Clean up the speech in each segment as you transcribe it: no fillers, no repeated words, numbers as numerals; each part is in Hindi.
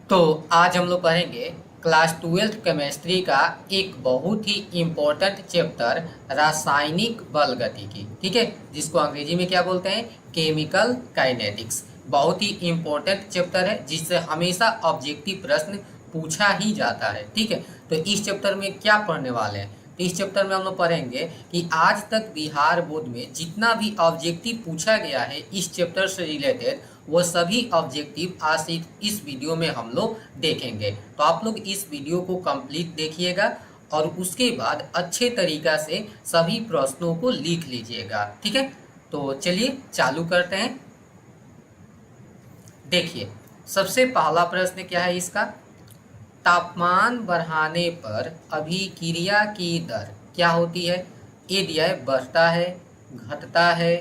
तो आज हम लोग पढ़ेंगे क्लास 12th केमिस्ट्री का एक बहुत ही इम्पोर्टेंट चैप्टर रासायनिक बल गतिकी। ठीक है, जिसको अंग्रेजी में क्या बोलते हैं, केमिकल काइनेटिक्स। बहुत ही इम्पोर्टेंट चैप्टर है जिससे हमेशा ऑब्जेक्टिव प्रश्न पूछा ही जाता है। ठीक है, तो इस चैप्टर में क्या पढ़ने वाले हैं, तो इस चैप्टर में हम लोग पढ़ेंगे कि आज तक बिहार बोर्ड में जितना भी ऑब्जेक्टिव पूछा गया है इस चैप्टर से रिलेटेड, वो सभी ऑब्जेक्टिव आज इस वीडियो में हम लोग देखेंगे। तो आप लोग इस वीडियो को कंप्लीट देखिएगा और उसके बाद अच्छे तरीका से सभी प्रश्नों को लिख लीजिएगा। ठीक है, तो चलिए चालू करते हैं। देखिए, सबसे पहला प्रश्न क्या है इसका, तापमान बढ़ाने पर अभिक्रिया की दर क्या होती है। ये दिया है, बढ़ता है, घटता है,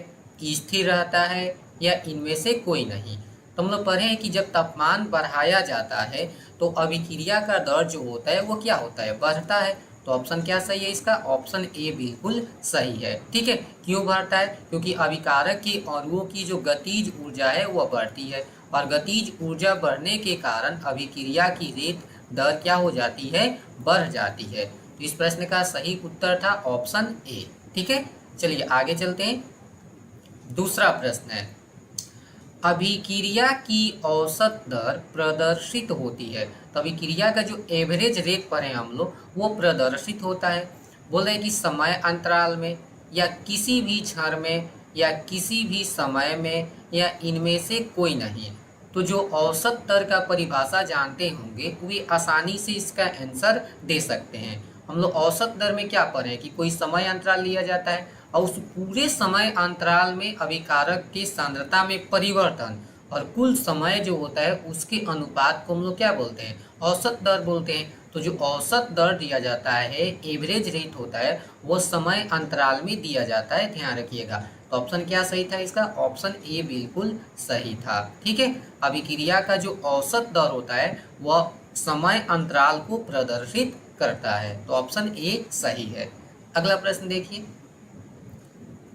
स्थिर रहता है या इनमें से कोई नहीं। तो हम लोग पढ़े हैं कि जब तापमान बढ़ाया जाता है तो अभिक्रिया का दर जो होता है वो क्या होता है, बढ़ता है। तो ऑप्शन क्या सही है इसका, ऑप्शन ए बिल्कुल सही है। ठीक है, क्यों बढ़ता है, क्योंकि अभिकारक के अणुओं की जो गतिज ऊर्जा है वह बढ़ती है और गतिज ऊर्जा बढ़ने के कारण अभिक्रिया की रेट दर क्या हो जाती है, बढ़ जाती है। तो इस प्रश्न का सही उत्तर था ऑप्शन ए। ठीक है, चलिए आगे चलते हैं। दूसरा प्रश्न है, अभिक्रिया की औसत दर प्रदर्शित होती है। तो अभिक्रिया का जो एवरेज रेट पढ़े हम लोग वो प्रदर्शित होता है, बोल रहे हैं कि समय अंतराल में या किसी भी क्षण में या किसी भी समय में या इनमें से कोई नहीं। तो जो औसत दर का परिभाषा जानते होंगे वे आसानी से इसका आंसर दे सकते हैं। हम लोग औसत दर में क्या पढ़े कि कोई समय अंतराल लिया जाता है और उस पूरे समय अंतराल में अभिकारक की सांद्रता में परिवर्तन और कुल समय जो होता है उसके अनुपात को हम लोग क्या बोलते हैं, औसत दर बोलते हैं। तो जो औसत दर दिया जाता है, एवरेज रेट होता है, वो समय अंतराल में दिया जाता है, ध्यान रखिएगा। तो ऑप्शन क्या सही था इसका, ऑप्शन ए बिल्कुल सही था। ठीक है, अभिक्रिया का जो औसत दर होता है वह समय अंतराल को प्रदर्शित करता है। तो ऑप्शन ए सही है। अगला प्रश्न देखिए।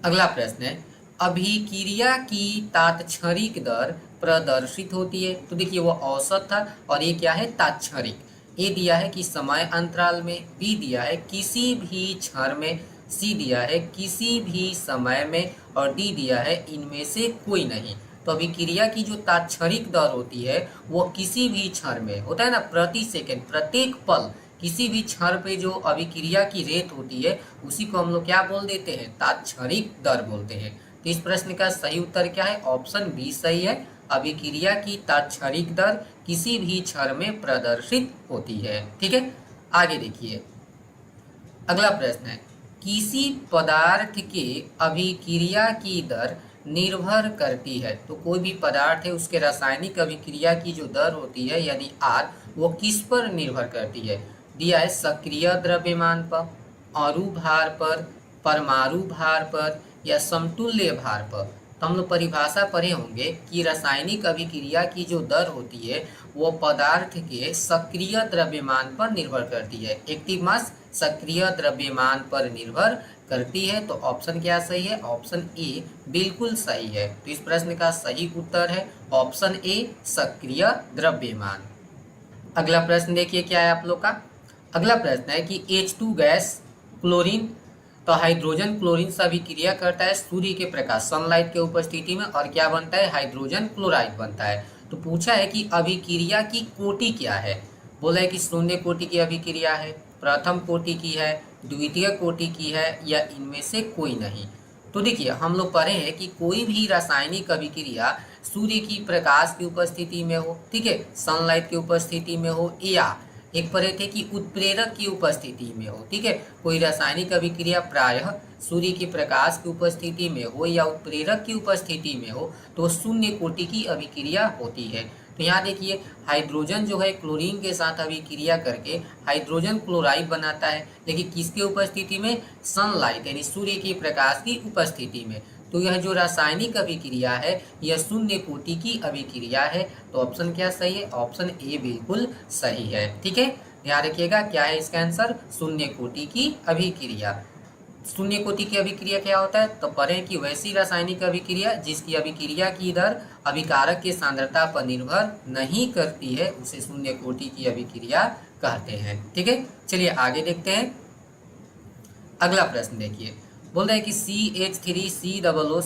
अगला प्रश्न है, अभिक्रिया की तात्क्षणिक दर प्रदर्शित होती है। तो देखिए वो औसत था और ये क्या है, तात्क्षणिक। ए दिया है कि समय अंतराल में, बी दिया है किसी भी क्षण में, सी दिया है किसी भी समय में और डी दिया है इनमें से कोई नहीं। तो अभिक्रिया की जो तात्क्षणिक दर होती है वो किसी भी क्षण में होता है ना, प्रति सेकंड, प्रत्येक पल किसी भी क्षण पे जो अभिक्रिया की रेट होती है उसी को हम लोग क्या बोल देते हैं, तात्क्षणिक दर बोलते हैं। तो इस प्रश्न का सही उत्तर क्या है, ऑप्शन बी सही है। अभिक्रिया की तात्क्षणिक दर किसी भी क्षण में प्रदर्शित होती है। ठीक है, आगे देखिए। अगला प्रश्न है, किसी पदार्थ के अभिक्रिया की दर निर्भर करती है। तो कोई भी पदार्थ है उसके रासायनिक अभिक्रिया की जो दर होती है यानी आर, वो किस पर निर्भर करती है। दिया है सक्रिय द्रव्यमान पर, अणु भार पर, परमाणु भार पर या समतुल्य भार पर। तो हम लोग परिभाषा पढ़े होंगे कि रासायनिक अभिक्रिया की जो दर होती है वो पदार्थ के सक्रिय द्रव्यमान पर निर्भर करती है, एक्टिव मास सक्रिय द्रव्यमान पर निर्भर करती है। तो ऑप्शन क्या सही है, ऑप्शन ए बिल्कुल सही है। तो इस प्रश्न का सही उत्तर है ऑप्शन ए, सक्रिय द्रव्यमान। अगला प्रश्न देखिए क्या है आप लोग का। अगला प्रश्न है कि H2 गैस क्लोरीन, तो हाइड्रोजन क्लोरीन से अभिक्रिया करता है सूर्य के प्रकाश, सनलाइट के उपस्थिति में, और क्या बनता है, हाइड्रोजन क्लोराइड बनता है। तो पूछा है कि अभिक्रिया की कोटि क्या है। बोला है कि शून्य कोटि की अभिक्रिया है, प्रथम कोटि की है, द्वितीय कोटि की है या इनमें से कोई नहीं। तो देखिए हम लोग पढ़े हैं कि कोई भी रासायनिक अभिक्रिया सूर्य की प्रकाश की उपस्थिति में हो, ठीक है, सनलाइट की उपस्थिति में हो, या एक पढ़े थे कि उत्प्रेरक की उपस्थिति में हो। ठीक है, कोई रासायनिक अभिक्रिया प्रायः सूर्य के प्रकाश की उपस्थिति में हो या उत्प्रेरक की उपस्थिति में हो तो शून्य कोटि की अभिक्रिया होती है। तो यहाँ देखिए हाइड्रोजन जो है क्लोरीन के साथ अभिक्रिया करके हाइड्रोजन क्लोराइड बनाता है, लेकिन किसके उपस्थिति में, सनलाइट यानी सूर्य के प्रकाश की उपस्थिति में। तो यह जो रासायनिक अभिक्रिया है यह शून्य कोटि की अभिक्रिया है। तो ऑप्शन क्या सही है, ऑप्शन ए बिल्कुल सही है। ठीक है, ध्यान रखिएगा क्या है इसका आंसर, शून्य कोटि की अभिक्रिया। शून्य कोटि की अभिक्रिया क्या होता है, तो पढ़ें कि वैसी रासायनिक अभिक्रिया जिसकी अभिक्रिया की दर अभिकारक की सांद्रता पर निर्भर नहीं करती है उसे शून्य कोटि की अभिक्रिया कहते हैं। ठीक है, चलिए आगे देखते हैं। अगला प्रश्न देखिए, बोल रहे हैं कि CH3COO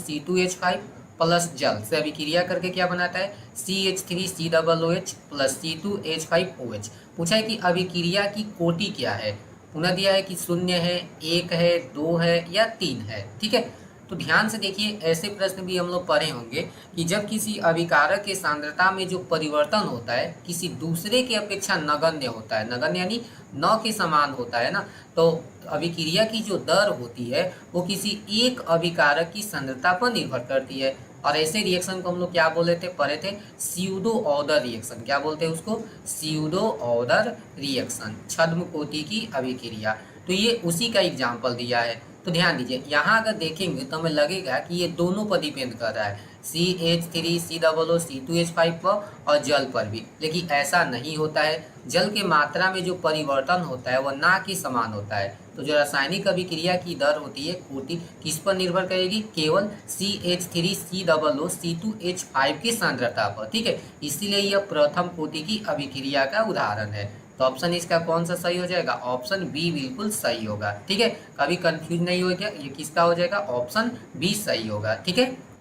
प्लस जल से अभिक्रिया करके क्या बनाता है, CH3COOH प्लस C2H5OH। पूछा है कि अभिक्रिया की कोटि क्या है, पुनः दिया है कि शून्य है, एक है, दो है या तीन है। ठीक है, तो ध्यान से देखिए, ऐसे प्रश्न भी हम लोग पढ़े होंगे कि जब किसी अभिकारक के सांद्रता में जो परिवर्तन होता है किसी दूसरे की अपेक्षा नगण्य होता है, नगण्य यानी न के समान होता है ना, तो अभिक्रिया की जो दर होती है वो किसी एक अभिकारक की सांद्रता पर निर्भर करती है। और ऐसे रिएक्शन को हम लोग क्या बोले थे, पढ़े थे, स्यूडो ऑर्डर रिएक्शन। क्या बोलते हैं उसको, स्यूडो ऑर्डर रिएक्शन, छद्म कोटि की अभिक्रिया। तो ये उसी का एग्जाम्पल दिया है। तो ध्यान दीजिए, यहाँ अगर देखेंगे तो हमें लगेगा कि ये दोनों पर डिपेंड कर रहा है, CH3COO C2H5 पर और जल पर भी, लेकिन ऐसा नहीं होता है। जल के मात्रा में जो परिवर्तन होता है वह ना के समान होता है। तो जो रासायनिक अभिक्रिया की दर होती है कोटि किस पर निर्भर करेगी, केवल CH3COO C2H5 की सांद्रता पर। ठीक है, इसीलिए यह प्रथम कोटि की अभिक्रिया का उदाहरण है। तो ऑप्शन इसका कौन सा सही हो जाएगा, ऑप्शन बी बिल्कुल सही होगा। ठीक है, कभी कंफ्यूज नहीं होगा, ये किसका हो जाएगा, ऑप्शन बी सही होगा। ठीक है,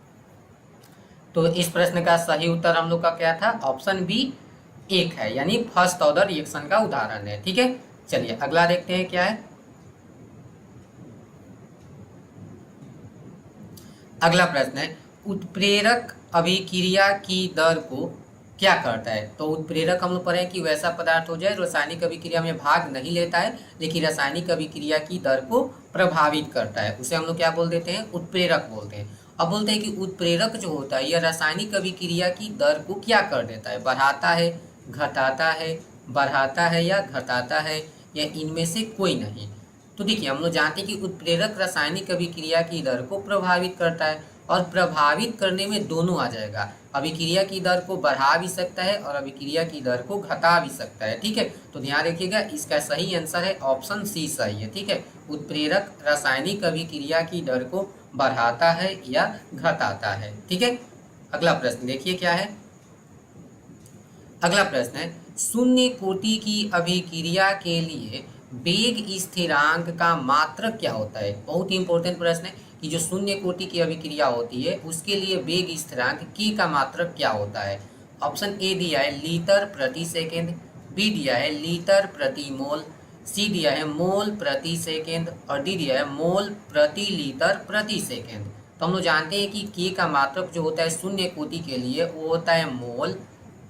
तो इस प्रश्न का सही उत्तर हम लोग का क्या था, ऑप्शन बी एक है, यानी फर्स्ट ऑर्डर रिएक्शन का उदाहरण है। ठीक है, चलिए अगला देखते हैं क्या है। अगला प्रश्न है, उत्प्रेरक अभिक्रिया की दर को क्या करता है। तो उत्प्रेरक हम लोग पढ़े कि वैसा पदार्थ हो जाए रासायनिक अभिक्रिया में भाग नहीं लेता है लेकिन रासायनिक अभिक्रिया की दर को प्रभावित करता है, उसे हम लोग क्या बोल देते हैं, उत्प्रेरक बोलते हैं। अब बोलते हैं कि उत्प्रेरक जो होता है यह रासायनिक अभिक्रिया की दर को क्या कर देता है, बढ़ाता है, घटाता है, बढ़ाता है या घटाता है, या इनमें से कोई नहीं। तो देखिए, हम लोग जानते हैं कि उत्प्रेरक रासायनिक अभिक्रिया की दर को प्रभावित करता है, और प्रभावित करने में दोनों आ जाएगा, अभिक्रिया की दर को बढ़ा भी सकता है और अभिक्रिया की दर को घटा भी सकता है। ठीक है, तो ध्यान रखिएगा, इसका सही आंसर है ऑप्शन सी सही है। ठीक है, उत्प्रेरक रासायनिक अभिक्रिया की दर को बढ़ाता है या घटाता है। ठीक है, अगला प्रश्न देखिए क्या है। अगला प्रश्न है, शून्य कोटि की अभिक्रिया के लिए वेग स्थिरांक का मात्रक क्या होता है। बहुत ही इंपॉर्टेंट प्रश्न है कि जो शून्य कोटि की अभिक्रिया होती है उसके लिए वेग स्थिरांक के का मात्रक क्या होता है। ऑप्शन ए दिया है लीटर प्रति सेकेंड, बी दिया है लीटर प्रति मोल, सी दिया है मोल प्रति सेकेंड और डी दिया है मोल प्रति लीटर प्रति सेकेंड। तो हम लोग जानते हैं कि के का मात्रक जो होता है शून्य कोटि के लिए वो होता है मोल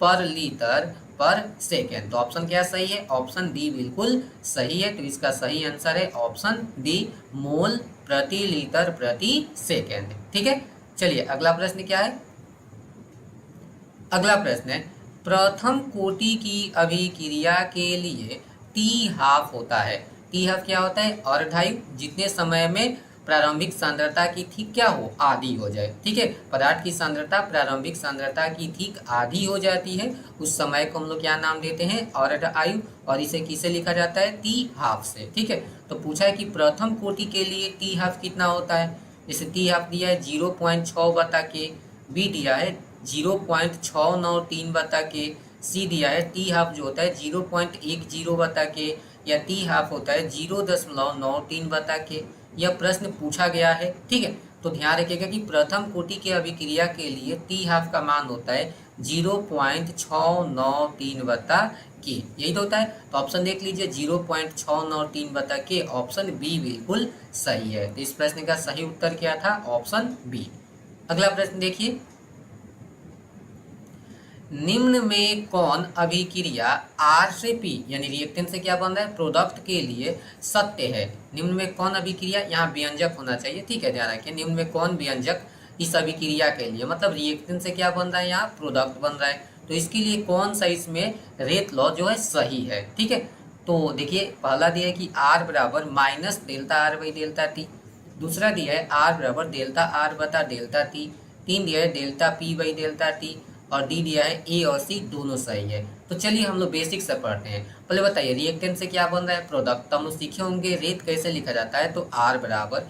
पर लीटर पर सेकेंड। तो ऑप्शन क्या सही है, ऑप्शन डी बिल्कुल सही है। तो इसका सही आंसर है ऑप्शन डी, मोल प्रति लीटर प्रति सेकेंड। ठीक है, चलिए अगला प्रश्न क्या है। अगला प्रश्न है, प्रथम कोटि की अभिक्रिया के लिए टी हाफ होता है। टी हाफ क्या होता है, अर्धायु, जितने समय में प्रारंभिक सांद्रता की ठीक क्या हो, आधी हो जाए। ठीक है, पदार्थ की सांद्रता प्रारंभिक सांद्रता की ठीक आधी हो जाती है, उस समय को हम लोग क्या नाम देते हैं, अर्धायु, और इसे किसे लिखा जाता है, टी हाफ से। ठीक है, तो पूछा है कि प्रथम कोटि के लिए टी हाफ कितना होता है। जैसे टी हाफ दिया है 0.6/K, बी दिया है 0.693/K, सी दिया है टी हाफ जो होता है 0.10/K, या टी हाफ होता है 0.93/K। यह प्रश्न पूछा गया है। ठीक है, तो ध्यान रखिएगा कि प्रथम कोटि के अभिक्रिया के लिए टी हाफ का मान होता है 0.693/K, यही तो होता है। तो ऑप्शन देख लीजिए 0.693/K, ऑप्शन बी बिल्कुल सही है। तो इस प्रश्न का सही उत्तर क्या था, ऑप्शन बी। अगला प्रश्न देखिए, निम्न में कौन अभिक्रिया आर से पी यानी रिएक्टेंट से क्या बन रहा है, प्रोडक्ट के लिए सत्य है। निम्न में कौन अभिक्रिया, यहाँ व्यंजक होना चाहिए। ठीक है, ध्यान रखिए, निम्न में कौन व्यंजक इस अभिक्रिया के लिए, मतलब रिएक्टेंट से क्या बन रहा है, यहाँ प्रोडक्ट बन रहा है, तो इसके लिए कौन सा इसमें रेट लॉ जो है सही है। ठीक है, तो देखिए पहला दिया है कि आर बराबर minus delta R by delta T, दूसरा दिया है आर बराबर डेल्टा आर बटा डेल्टा टी, तीन दिया है delta P by delta T, और डी दिया है ए और सी दोनों सही है। तो चलिए हम लोग बेसिक से पढ़ते हैं। पहले बताइए रिएक्टेंट से क्या बन रहा है, प्रोडक्ट। तो हम लोग सीखे होंगे रेत कैसे लिखा जाता है, तो आर बराबर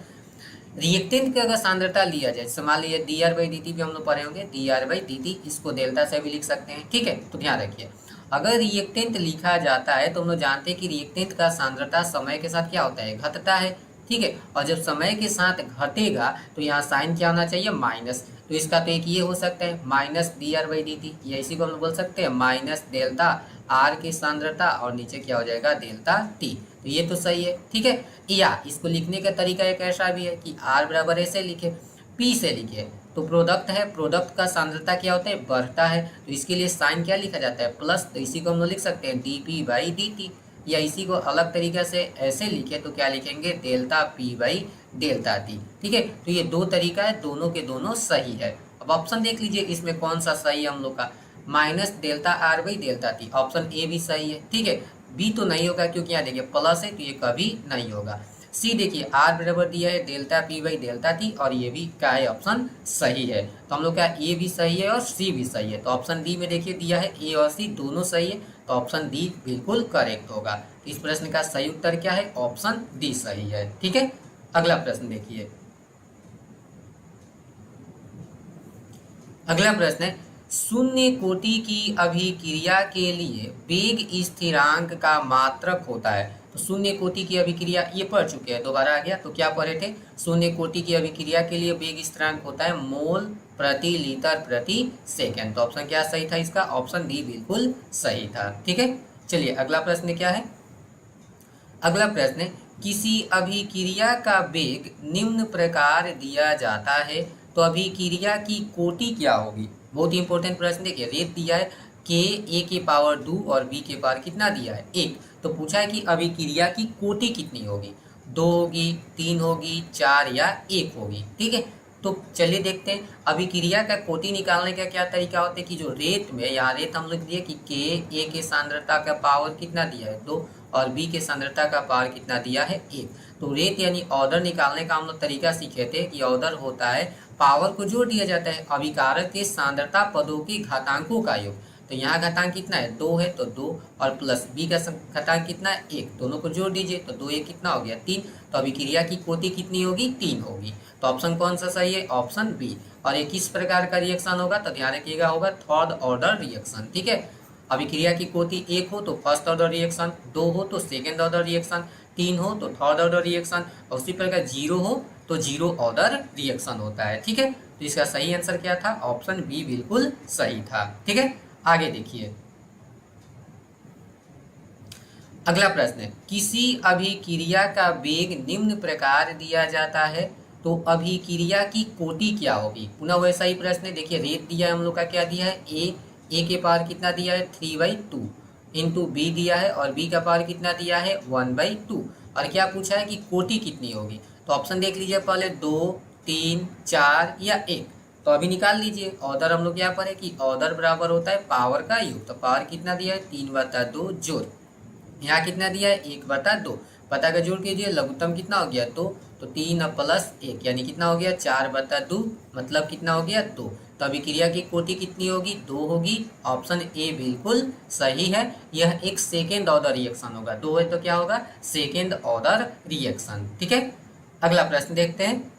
रिएक्टेंट की अगर सांद्रता लिया जाए, जैसे मान लीजिए D R by D T भी हम लोग पढ़े होंगे, D R by D T, इसको डेल्टा से भी लिख सकते हैं, ठीक है। तो ध्यान रखिए अगर रिएक्टेंट लिखा जाता है तो हम लोग जानते हैं कि रिएक्टेंट का सांद्रता समय के साथ क्या होता है, घटता है, ठीक है। और जब समय के साथ घटेगा तो यहाँ साइन क्या होना चाहिए, माइनस। तो इसका तो एक ये हो सकता है minus D R by D T, या इसी को हम लोग बोल सकते हैं माइनस डेल्टा आर की सांद्रता और नीचे क्या हो जाएगा डेल्टा टी। तो ये तो सही है, ठीक है। या इसको लिखने का तरीका एक ऐसा भी है कि आर बराबर ऐसे लिखे, पी से लिखे, तो प्रोडक्ट है, प्रोडक्ट का सांद्रता क्या होता है, बढ़ता है, तो इसके लिए साइन क्या लिखा जाता है, प्लस। तो इसी को हम लोग लिख सकते हैं D P by D T, या इसी को अलग तरीके से ऐसे लिखे तो क्या लिखेंगे, delta P by delta T, ठीक है। तो ये दो तरीका है, दोनों के दोनों सही है। अब ऑप्शन देख लीजिए इसमें कौन सा सही है हम लोग का, minus delta R by delta T, option A भी सही है, ठीक है। बी तो नहीं होगा क्योंकि यहाँ देखिए प्लस है तो ये कभी नहीं होगा। सी देखिए आर बराबर दिया है delta P by delta T, और ये भी क्या है, ऑप्शन सही है। तो हम लोग का ए भी सही है और सी भी सही है। तो ऑप्शन डी में देखिए दिया है ए और सी दोनों सही है, तो ऑप्शन डी बिल्कुल करेक्ट होगा। तो इस प्रश्न का सही उत्तर क्या है, ऑप्शन डी सही है, ठीक है। अगला प्रश्न देखिए, अगला प्रश्न है शून्य कोटि की अभिक्रिया के लिए वेग स्थिरांक का मात्रक होता है। तो शून्य कोटि की अभिक्रिया ये पढ़ चुके हैं, दोबारा आ गया। तो क्या पढ़े थे, शून्य कोटि की अभिक्रिया के लिए वेग स्थिरांक होता है मोल प्रति लीटर प्रति सेकेंड। तो ऑप्शन क्या सही था इसका, ऑप्शन डी बिल्कुल सही था, ठीक है। चलिए अगला प्रश्न क्या है, अगला प्रश्न है किसी अभिक्रिया का वेग निम्न प्रकार दिया जाता है तो अभिक्रिया की कोटि क्या होगी। बहुत ही इंपॉर्टेंट प्रश्न, देखिए रेत दिया है के ए के पावर 2 और बी के पावर कितना दिया है 1। तो पूछा है कि अभिक्रिया की कोटि कितनी होगी, 2 होगी, 3 होगी, 4 या 1 होगी, ठीक है। तो चलिए देखते हैं अभिक्रिया का कोटि निकालने का क्या तरीका होता है कि जो रेत में, यहाँ रेत हम लोग दिए कि के ए के सांद्रता का पावर कितना दिया है 2 और बी के सांद्रता का पावर कितना दिया है 1। तो रेत यानी ऑर्डर निकालने का हम लोग तरीका सीखे थे कि ऑर्डर होता है पावर को जोड़ दिया जाता है अभिकारक के सांद्रता पदों के घातांकों का योग। तो यहाँ घातांक कितना है 2 है तो 2 और प्लस बी का घातांक कितना है 1, दोनों को जोड़ दीजिए तो 2 1 कितना हो गया 3। तो अभिक्रिया की कोटि कितनी होगी 3 होगी। तो ऑप्शन कौन सा सही है, ऑप्शन बी। और ये किस प्रकार का रिएक्शन होगा, तो ध्यान रखिएगा होगा थर्ड ऑर्डर रिएक्शन, ठीक है। अभिक्रिया की कोटि 1 हो तो फर्स्ट ऑर्डर रिएक्शन, 2 हो तो सेकेंड ऑर्डर रिएक्शन, 3 हो तो थर्ड ऑर्डर रिएक्शन, और उसी प्रकार 0 हो तो 0 ऑर्डर रिएक्शन होता है, ठीक है। तो इसका सही आंसर क्या था, ऑप्शन बी बिल्कुल सही था, ठीक है। आगे देखिए अगला प्रश्न है किसी अभिक्रिया का वेग निम्न प्रकार दिया जाता है तो अभिक्रिया की कोटि क्या होगी। पुनः वैसा ही प्रश्न है, देखिए रेत दिया है हम लोग का, क्या दिया है ए के पावर कितना दिया है 3/2 इंटू बी दिया है और बी का पावर कितना दिया है 1/2, और क्या पूछा है कि कोटि कितनी होगी। तो ऑप्शन देख लीजिए पहले 2 3 4 या 1। तो अभी निकाल लीजिए ऑर्डर, हम लोग यहाँ पर है कि ऑर्डर बराबर होता है पावर का योग। तो पावर कितना दिया है 3/2 जोड़, यहाँ कितना दिया है 1/2, पता का जोड़ कीजिए लघुत्तम कितना हो गया 2, तो 3 प्लस 1 यानी कितना हो गया 4/2, मतलब कितना हो गया 2। तो अभिक्रिया की कोटि कितनी होगी 2 होगी। ऑप्शन ए बिल्कुल सही है, यह एक सेकेंड ऑर्डर रिएक्शन होगा, 2 है तो क्या होगा सेकेंड ऑर्डर रिएक्शन, ठीक है। अगला प्रश्न देखते हैं,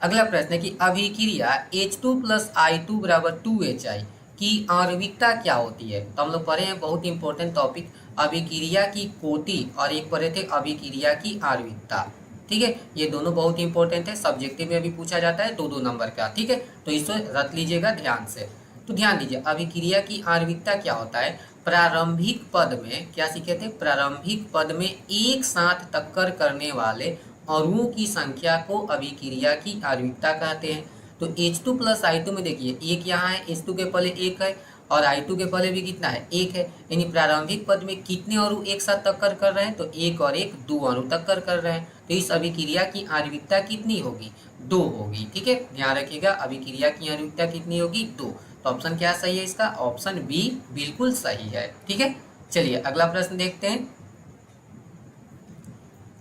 अगला प्रश्न है कि अभिक्रिया H2 + I2 = 2HI की आणविकता क्या होती है। तो हम लोग पढ़े हैं बहुत इंपॉर्टेंट टॉपिक अभिक्रिया की कोटि और एक पढ़े थे अभिक्रिया की आणविकता, ठीक है। ये दोनों बहुत इंपॉर्टेंट है, सब्जेक्टिव में भी पूछा जाता है 2-2 नंबर का, ठीक है। तो इसको रख लीजिएगा ध्यान से। तो ध्यान दीजिए अभिक्रिया की आणविकता क्या होता है, प्रारंभिक पद में क्या सीखे थे, प्रारंभिक पद में एक साथ टक्कर करने वाले अणुओं की संख्या को अभिक्रिया की आणविकता कहते हैं। तो H2 + I2 में देखिए एक यहाँ है, H2 के पहले 1 है और I2 के पहले भी कितना है 1 है, यानी प्रारंभिक पद में कितने अणु एक साथ टक्कर कर रहे हैं, तो 1 और 1 2 अणु टक्कर कर रहे हैं। तो इस अभिक्रिया की आणविकता कितनी होगी 2 होगी, ठीक है। ध्यान रखिएगा अभिक्रिया की आणविकता कितनी होगी 2। तो ऑप्शन क्या सही है इसका, ऑप्शन बी बिल्कुल सही है, ठीक है। चलिए अगला प्रश्न देखते हैं,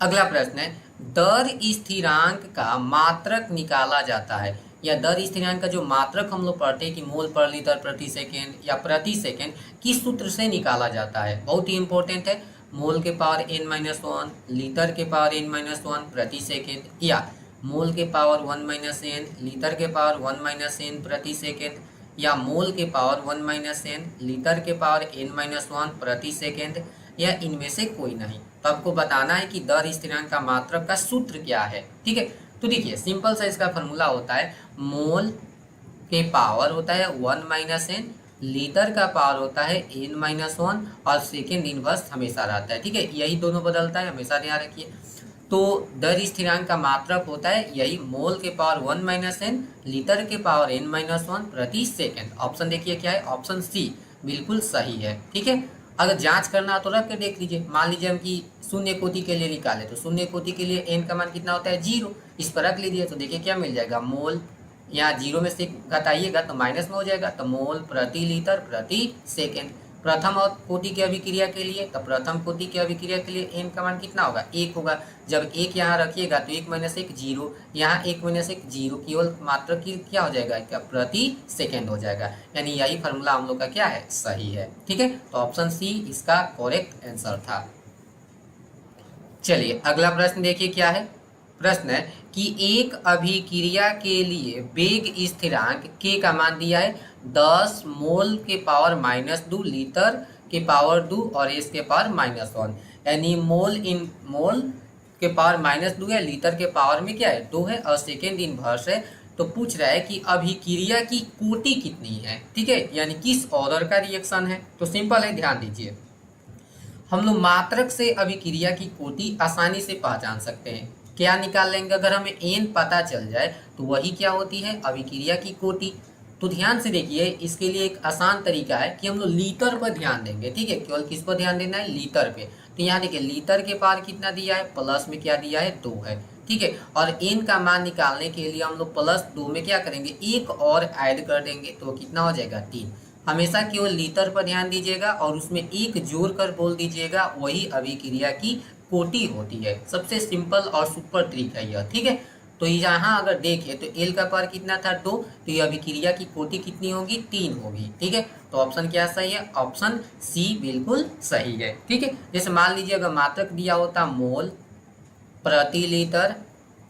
अगला प्रश्न है दर स्थिरांक का मात्रक निकाला जाता है या दर स्थिरांक का जो मात्रक हम लोग पढ़ते हैं कि मोल पर लीटर प्रति सेकेंड या प्रति सेकेंड किस सूत्र से निकाला जाता है, बहुत ही इंपॉर्टेंट है। मोल के पावर n-1, लीटर के पावर n-1 प्रति सेकेंड, या मोल के पावर 1-n, लीटर के पावर 1-n प्रति सेकेंड, या मोल के पावर 1-n, लीटर के पावर n-1 प्रति सेकेंड, या इनमें से कोई नहीं। तो आपको बताना है कि दर स्थिरांक का मात्रक का सूत्र क्या है। ठीक है, तो देखिए सिंपल सा इसका फॉर्मूला होता है मोल के पावर होता है 1-n, लीटर का पावर होता है n-1 और सेकेंड इनवर्स हमेशा रहता है। ठीक है, यही दोनों बदलता है, हमेशा ध्यान रखिए। तो दर स्थिरांक का मात्रक होता है यही मोल के पावर 1-n, लीटर के पावर n-1 प्रति सेकेंड। ऑप्शन देखिए क्या है, ऑप्शन सी बिल्कुल सही है। ठीक है, अगर जांच करना हो तो रख के देख लीजिए। मान लीजिए हम कि शून्य कोटि के लिए निकाले तो शून्य कोटि के लिए n का मान कितना होता है 0, इस पर रख लीजिए तो देखिए क्या मिल जाएगा, मोल यहाँ 0 में से घटाइएगा तो माइनस में हो जाएगा, तो मोल प्रति लीटर प्रति सेकेंड। प्रथम और कोटि की अभिक्रिया के लिए, तो प्रथम कोटि की अभिक्रिया के लिए n का मान कितना होगा 1 होगा। जब 1 यहाँ रखिएगा तो 1 - 1 0, यहाँ 1 - 1 0, केवल मात्र की क्या हो जाएगा, क्या प्रति सेकेंड हो जाएगा। यानी यही फार्मूला हम लोग का क्या है, सही है। ठीक है, तो ऑप्शन सी इसका करेक्ट आंसर था। चलिए अगला प्रश्न देखिए क्या है। प्रश्न है कि एक अभिक्रिया के लिए वेग स्थिरांक k का मान दिया है 10 मोल के पावर -2, लीटर के पावर 2 और s के पावर -1। यानी मोल के पावर -2 है, लीटर के पावर में क्या है 2 है और सेकेंड इनवर्स है। तो पूछ रहा है कि अभिक्रिया की कोटि कितनी है। ठीक है, यानी किस ऑर्डर का रिएक्शन है। तो सिंपल है, ध्यान दीजिए। हम लोग मात्रक से अभिक्रिया की कोटि आसानी से पहचान सकते हैं। क्या निकाल लेंगे, अगर हमें n पता चल जाए तो वही क्या होती है, अभिक्रिया की कोटि। तो ध्यान से देखिए, इसके लिए एक आसान तरीका है कि हम लोग लीटर पर ध्यान देंगे। ठीक है, केवल किस पर ध्यान देना है, लीटर पे। तो यहाँ देखिए लीटर के पार कितना दिया है, प्लस में क्या दिया है 2 है। ठीक है, और n का मान निकालने के लिए हम लोग +2 में क्या करेंगे, एक और ऐड कर देंगे तो कितना हो जाएगा 3। हमेशा केवल लीटर पर ध्यान दीजिएगा और उसमें एक जोड़ कर बोल दीजिएगा, वही अभिक्रिया की कोटि होती है। सबसे सिंपल और सुपर ट्रिक है यह। ठीक है, तो यहाँ अगर देखें तो L का पावर कितना था 2, तो ये अभिक्रिया की कोटि कितनी होगी 3 होगी। ठीक है, तो ऑप्शन क्या सही है, ऑप्शन सी बिल्कुल सही है। ठीक है, जैसे मान लीजिए अगर मात्रक दिया होता मोल प्रति लीटर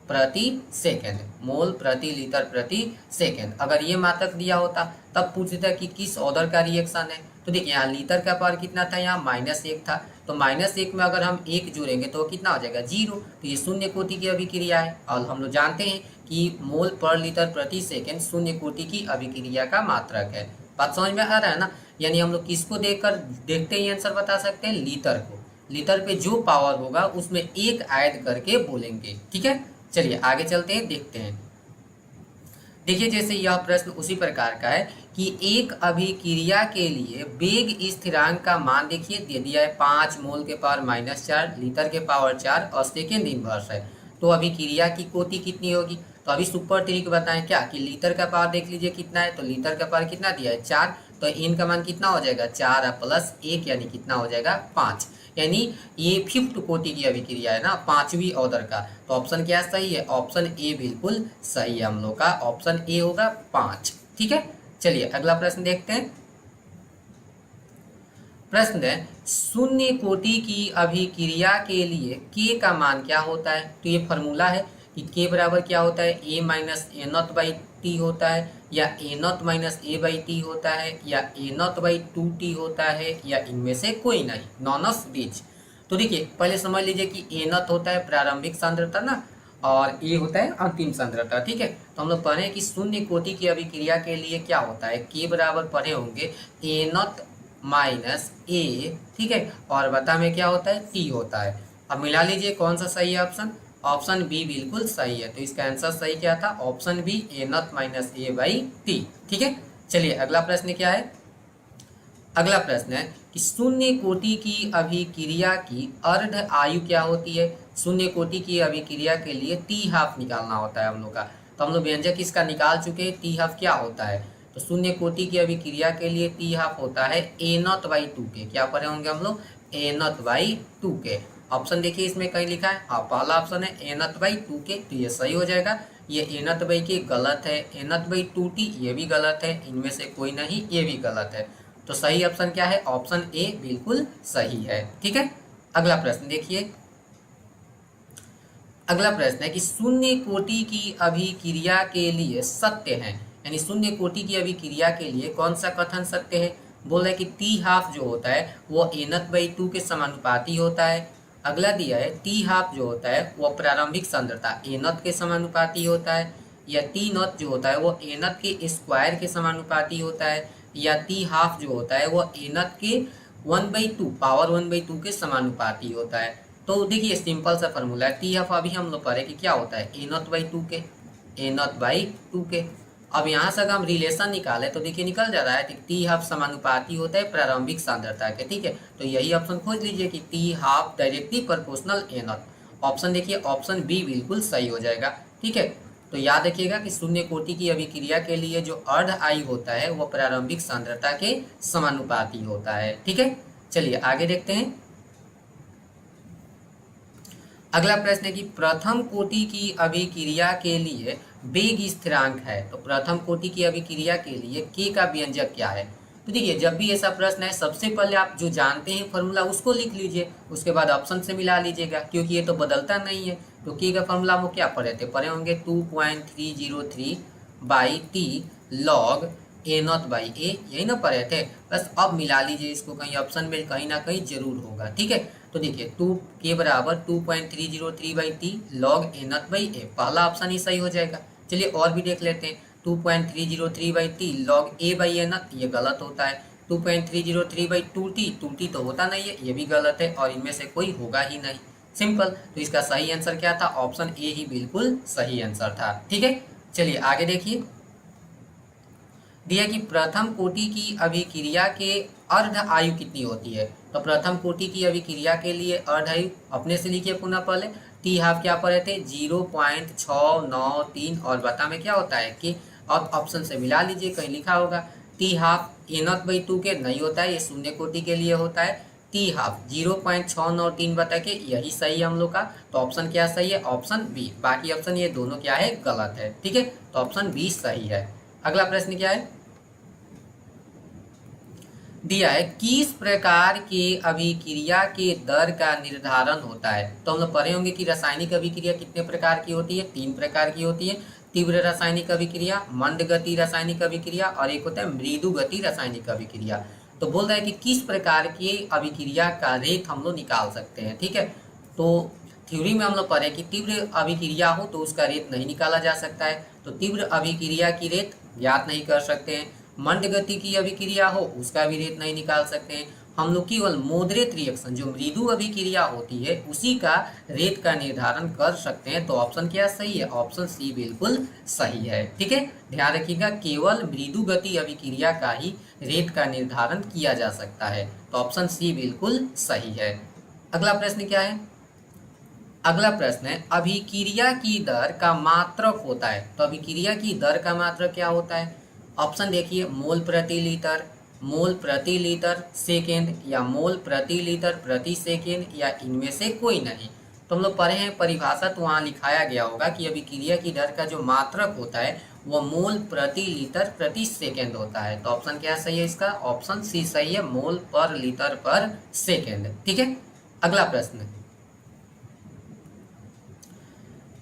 प्रति सेकेंड, मोल प्रति लीटर प्रति सेकेंड, अगर ये मात्रक दिया होता तब पूछता कि किस ऑर्डर का रिएक्शन है। तो देखिए यहाँ लीटर का पावर कितना था, यहाँ -1 था, तो -1 में अगर हम 1 जोड़ेंगे तो कितना हो जाएगा 0। तो ये शून्य कोटि की अभिक्रिया है और हम लोग जानते हैं कि मोल पर लीटर प्रति सेकेंड शून्य कोटि की अभिक्रिया का मात्रक है। बात समझ में आ रहा है ना। यानी हम लोग किसको देखकर देखते ही आंसर बता सकते हैं, लीटर को। लीटर पे जो पावर होगा उसमें एक ऐड करके बोलेंगे। ठीक है, चलिए आगे चलते हैं, देखते हैं। देखिए जैसे यह प्रश्न उसी प्रकार का है कि एक अभिक्रिया के लिए वेग स्थिरांक का मान देखिए दे दिया है 5 मोल के पावर -4, लीटर के पावर 4 और सेकेंड इनवर्स है। तो अभिक्रिया की कोटि कितनी होगी। तो अभी सुपर ट्रिक बताएं क्या कि लीटर का पावर देख लीजिए कितना है, तो लीटर का पावर कितना दिया है 4, तो n का मान कितना हो जाएगा 4 + 1 यानी कितना हो जाएगा 5। यानी ये 5th कोटि की अभिक्रिया है ना, 5वीं ऑर्डर का। तो ऑप्शन क्या सही है, ऑप्शन ए बिल्कुल सही है हम लोग का, ऑप्शन ए होगा 5। ठीक है, चलिए अगला प्रश्न देखते हैं। प्रश्न है शून्य कोटि की अभिक्रिया के लिए k का मान क्या होता है। तो ये फॉर्मूला है कि k बराबर क्या होता है, a - a0/t होता है, या a0 - a/t होता है, या a0/2t होता है, या इनमें से कोई नहीं, नॉन ऑफ दीज। तो देखिए पहले समझ लीजिए कि a0 होता है प्रारंभिक सांद्रता ना, और a होता है अंतिम सांद्रता। ठीक है, तो हम लोग पढ़े कि शून्य कोटि की अभिक्रिया के लिए क्या होता है, k बराबर पढ़े होंगे a0 - a। ठीक है, और बता में क्या होता है t होता है। अब मिला लीजिए कौन सा सही है ऑप्शन, ऑप्शन बी बिल्कुल सही है। तो इसका आंसर सही क्या था, ऑप्शन बी a0 - a/t। ठीक है, चलिए अगला प्रश्न क्या है। अगला प्रश्न है कि शून्य कोटि की अभिक्रिया की अर्ध आयु क्या होती है। शून्य कोटि की अभिक्रिया के लिए t½ निकालना होता है हम लोग का। तो हम लोग व्यंजक इसका निकाल चुके हैं, t½ क्या होता है। तो शून्य कोटि की अभिक्रिया के लिए t½ होता है a0/2 क्या पढ़े होंगे हम लोग, a0/2। ऑप्शन देखिए इसमें कहीं लिखा है, हाँ पहला ऑप्शन है a0/2, तो ये सही हो जाएगा। ये एनथ बाई के गलत है, एनथ बाई 2t ये भी गलत है, इनमें से कोई नहीं, ये भी गलत है। तो सही ऑप्शन क्या है? ऑप्शन ए बिल्कुल सही है। ठीक है, अगला प्रश्न देखिए। अगला प्रश्न है कि शून्य कोटि की अभिक्रिया के लिए सत्य है, यानी शून्य कोटि की अभिक्रिया के लिए कौन सा कथन सत्य है? बोल रहा है कि टी हाफ जो होता है वो एनथ बाई 2 के समानुपाती होता है। अगला दिया है टी हाफ जो होता है वो प्रारंभिक सांद्रता एनथ के समानुपाती होता है, या टी नॉट जो होता है वो एनथ के स्क्वायर के समानुपाती होता है, या टी हाफ जो होता है वो एनथ के 1/2 पावर 1/2 के समानुपाती होता है। तो देखिए सिंपल सा फॉर्मूला है, टी हाफ अभी हम लोग पढ़े कि क्या होता है? ए0/2 के, ए0/2 के। अब यहाँ से अगर हम रिलेशन निकाले तो देखिए निकल जा रहा है कि टी हाफ समानुपाती होता है प्रारंभिक सांद्रता के। ठीक है, तो यही ऑप्शन खोज लीजिए कि टी हाफ डायरेक्टली प्रोपोर्शनल ए0। ऑप्शन देखिए ऑप्शन बी बिल्कुल सही हो जाएगा। ठीक है, तो याद रखिएगा कि शून्य कोटि की अभिक्रिया के लिए जो अर्ध आयु होता है वो प्रारंभिक सांद्रता के समानुपाती होता है। ठीक है, चलिए आगे देखते हैं। अगला प्रश्न है कि प्रथम कोटि की अभिक्रिया के लिए वेग स्थिरांक है, तो प्रथम कोटि की अभिक्रिया के लिए के का व्यंजक क्या है? तो देखिए जब भी ऐसा प्रश्न है सबसे पहले आप जो जानते हैं फॉर्मूला उसको लिख लीजिए, उसके बाद ऑप्शन से मिला लीजिएगा, क्योंकि ये तो बदलता नहीं है। तो के का फॉर्मूला वो क्या पढ़े थे? पढ़े होंगे 2.303 बाई टी लॉग a0/a, यही ना पढ़े थे। बस अब मिला लीजिए इसको, कहीं ऑप्शन में कहीं ना कहीं जरूर होगा। ठीक है, तो देखिए 2 के बराबर 2.303/t लॉग a0/a, पहला ऑप्शन ही सही हो जाएगा। चलिए और भी देख लेते हैं। 2.303/t लॉग a/a0 ये गलत होता है। 2.303/2t, 2t तो होता नहीं है, ये भी गलत है, और इनमें से कोई होगा ही नहीं। सिंपल, तो इसका सही आंसर क्या था? ऑप्शन ए ही बिल्कुल सही आंसर था। ठीक है, चलिए आगे देखिए। दिया कि प्रथम कोटि की अभिक्रिया के अर्ध आयु कितनी होती है? तो प्रथम कोटि की अभिक्रिया के लिए अर्ध आयु अपने से लिखिए पुनः पहले। टी हाफ क्या पढ़े थे? 0.693, और बता में क्या होता है कि अब ऑप्शन से मिला लीजिए, कहीं लिखा होगा। टी हाफ a0/2 के नहीं होता है, ये शून्य कोटि के लिए होता है। टी हाफ 0.693 बता के यही सही है हम लोग का। तो ऑप्शन क्या सही है? Option B. बाकी ऑप्शन ये दोनों क्या है? गलत है। ठीक है, तो ऑप्शन बी सही है। अगला प्रश्न क्या है? दिया है किस प्रकार के अभिक्रिया के दर का निर्धारण होता है? तो हम लोग पढ़े होंगे कि रासायनिक अभिक्रिया कितने प्रकार की होती है? 3 प्रकार की होती है। तीव्र रासायनिक अभिक्रिया, मंद गति रासायनिक अभिक्रिया, और एक होता है मृदु गति रासायनिक अभिक्रिया। तो बोल रहा है कि किस प्रकार की अभिक्रिया का रेट हम लोग निकाल सकते हैं। ठीक है, तो थ्योरी में हम लोग पढ़े कि तीव्र अभिक्रिया हो तो उसका रेट नहीं निकाला जा सकता है, तो तीव्र अभिक्रिया की रेट ज्ञात नहीं कर सकते हैं। मंद गति की अभिक्रिया हो उसका भी रेट नहीं निकाल सकते हैं। हम लोग केवल मॉडरेट रिएक्शन जो मृदु अभिक्रिया होती है उसी का रेट का निर्धारण कर सकते हैं। तो ऑप्शन क्या सही है? ऑप्शन सी बिल्कुल सही है। ठीक है, ध्यान रखिएगा केवल मृदु गति अभिक्रिया का ही रेट का निर्धारण किया जा सकता है। तो ऑप्शन सी बिल्कुल सही है। अगला प्रश्न क्या है? अगला प्रश्न है अभिक्रिया की दर का मात्रक होता है। तो अभिक्रिया की दर का मात्रक क्या होता है? ऑप्शन देखिए, मोल प्रति लीटर, मोल प्रति लीटर सेकेंड, या मोल प्रति लीटर प्रति सेकेंड, या इनमें से कोई नहीं। तो हम लोग पढ़े हैं परिभाषा, तो वहाँ लिखाया गया होगा कि अभिक्रिया की दर का जो मात्रक होता है वह मोल प्रति लीटर प्रति सेकेंड होता है। तो ऑप्शन क्या सही है इसका? ऑप्शन सी सही है, मोल पर लीटर पर सेकेंड। ठीक है, अगला प्रश्न,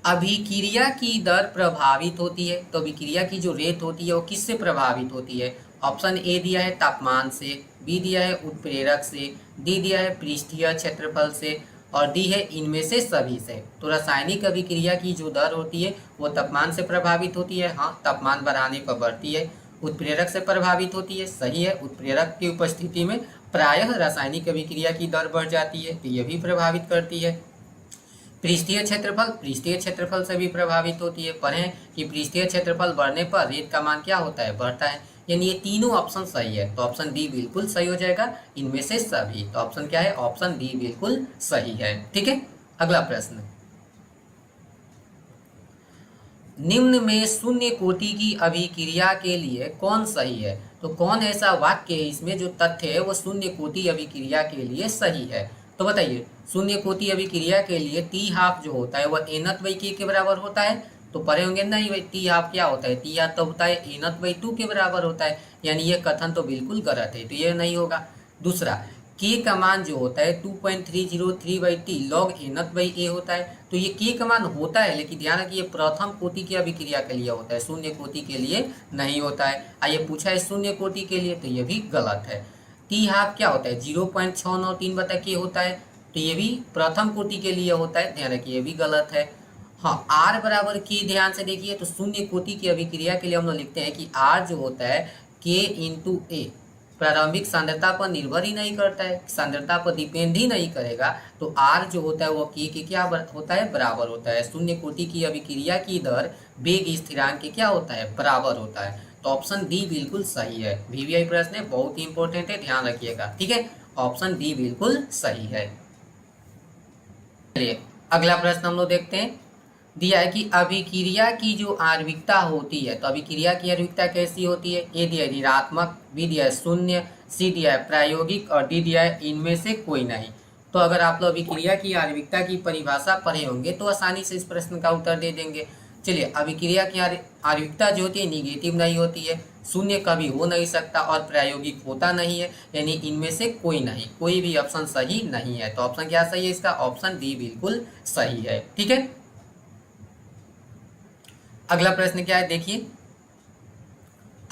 अभिक्रिया की दर प्रभावित होती है। तो अभिक्रिया की जो रेट होती है वो किससे प्रभावित होती है? ऑप्शन ए दिया है तापमान से, बी दिया है उत्प्रेरक से, डी दिया है पृष्ठीय क्षेत्रफल से, और डी है इनमें से सभी से। तो रासायनिक अभिक्रिया की जो दर होती है वो तापमान से प्रभावित होती है, हाँ तापमान बढ़ाने पर बढ़ती है। उत्प्रेरक से प्रभावित होती है, सही है, उत्प्रेरक की उपस्थिति में प्रायः रासायनिक अभिक्रिया की दर बढ़ जाती है, तो ये भी प्रभावित करती है। पृष्ठीय क्षेत्रफल, पृष्ठीय क्षेत्रफल से भी प्रभावित होती है। पढ़ें कि पृष्ठीय क्षेत्रफल बढ़ने पर रेट का मान क्या होता है? बढ़ता है। यानी ये तीनों ऑप्शन सही है, तो ऑप्शन डी बिल्कुल सही हो जाएगा, इनमें से सभी। तो ऑप्शन क्या है? ऑप्शन डी बिल्कुल सही है। ठीक है, अगला प्रश्न, निम्न में शून्य कोटि की अभिक्रिया के लिए कौन सही है? तो कौन ऐसा वाक्य है इसमें जो तथ्य है वो शून्य कोटि अभिक्रिया के लिए सही है? तो बताइए, शून्य कोटि अभिक्रिया के लिए टी हाफ जो होता है वह nth/k के बराबर होता है। तो पढ़े होंगे नहीं भाई, टी हाफ क्या होता है, टी हाफ तो होता है ए नॉट बाई टू के बराबर होता है, यानी ये कथन तो बिल्कुल गलत है, तो ये नहीं होगा। दूसरा, के का मान जो होता है 2.303/t log A naught by A होता है, तो ये के का मान होता है, लेकिन ध्यान रखिए प्रथम कोटि की अभिक्रिया के लिए होता है, शून्य कोटि के लिए नहीं होता है। आइए पूछा है शून्य कोटि के लिए, तो ये भी गलत है। टी हाफ क्या होता है 0.693/k होता है, तो ये भी प्रथम कोटि के लिए होता है, ध्यान रखिए ये भी गलत है। हाँ, आर बराबर के, ध्यान से देखिए, तो शून्य कोटि की अभिक्रिया के लिए हम लोग लिखते हैं कि आर जो होता है के इंटू ए, प्रारंभिक सांद्रता पर निर्भर ही नहीं करता है, सांद्रता पर डिपेंड ही नहीं करेगा, तो आर जो होता है वो के क्या होता है, बराबर होता है। शून्य कोटि की अभिक्रिया की दर वेग स्थिरांक के क्या होता है, बराबर होता है। तो ऑप्शन डी बिल्कुल सही है। वीवीआई प्रश्न है, बहुत ही इंपॉर्टेंट है, ध्यान रखिएगा, ठीक है। ऑप्शन डी बिल्कुल सही है। चलिए अगला प्रश्न हम लोग देखते हैं। दिया है कि अभिक्रिया की जो आणविकता होती है, तो अभिक्रिया की आणविकता कैसी होती है, ए दिया है ऋणात्मक, बी दिया है शून्य, सी दिया है प्रायोगिक और डी दिया है इनमें से कोई नहीं। तो अगर आप लोग अभिक्रिया की आणविकता की परिभाषा पढ़े होंगे तो आसानी से इस प्रश्न का उत्तर दे देंगे। चलिए, अभिक्रिया की आणविकता जो होती है निगेटिव नहीं होती है, शून्य कभी हो नहीं सकता और प्रायोगिक होता नहीं है, यानी इनमें से कोई नहीं, कोई भी ऑप्शन सही नहीं है। तो ऑप्शन क्या सही है इसका, ऑप्शन डी बिल्कुल सही है, ठीक है। अगला प्रश्न क्या है देखिए,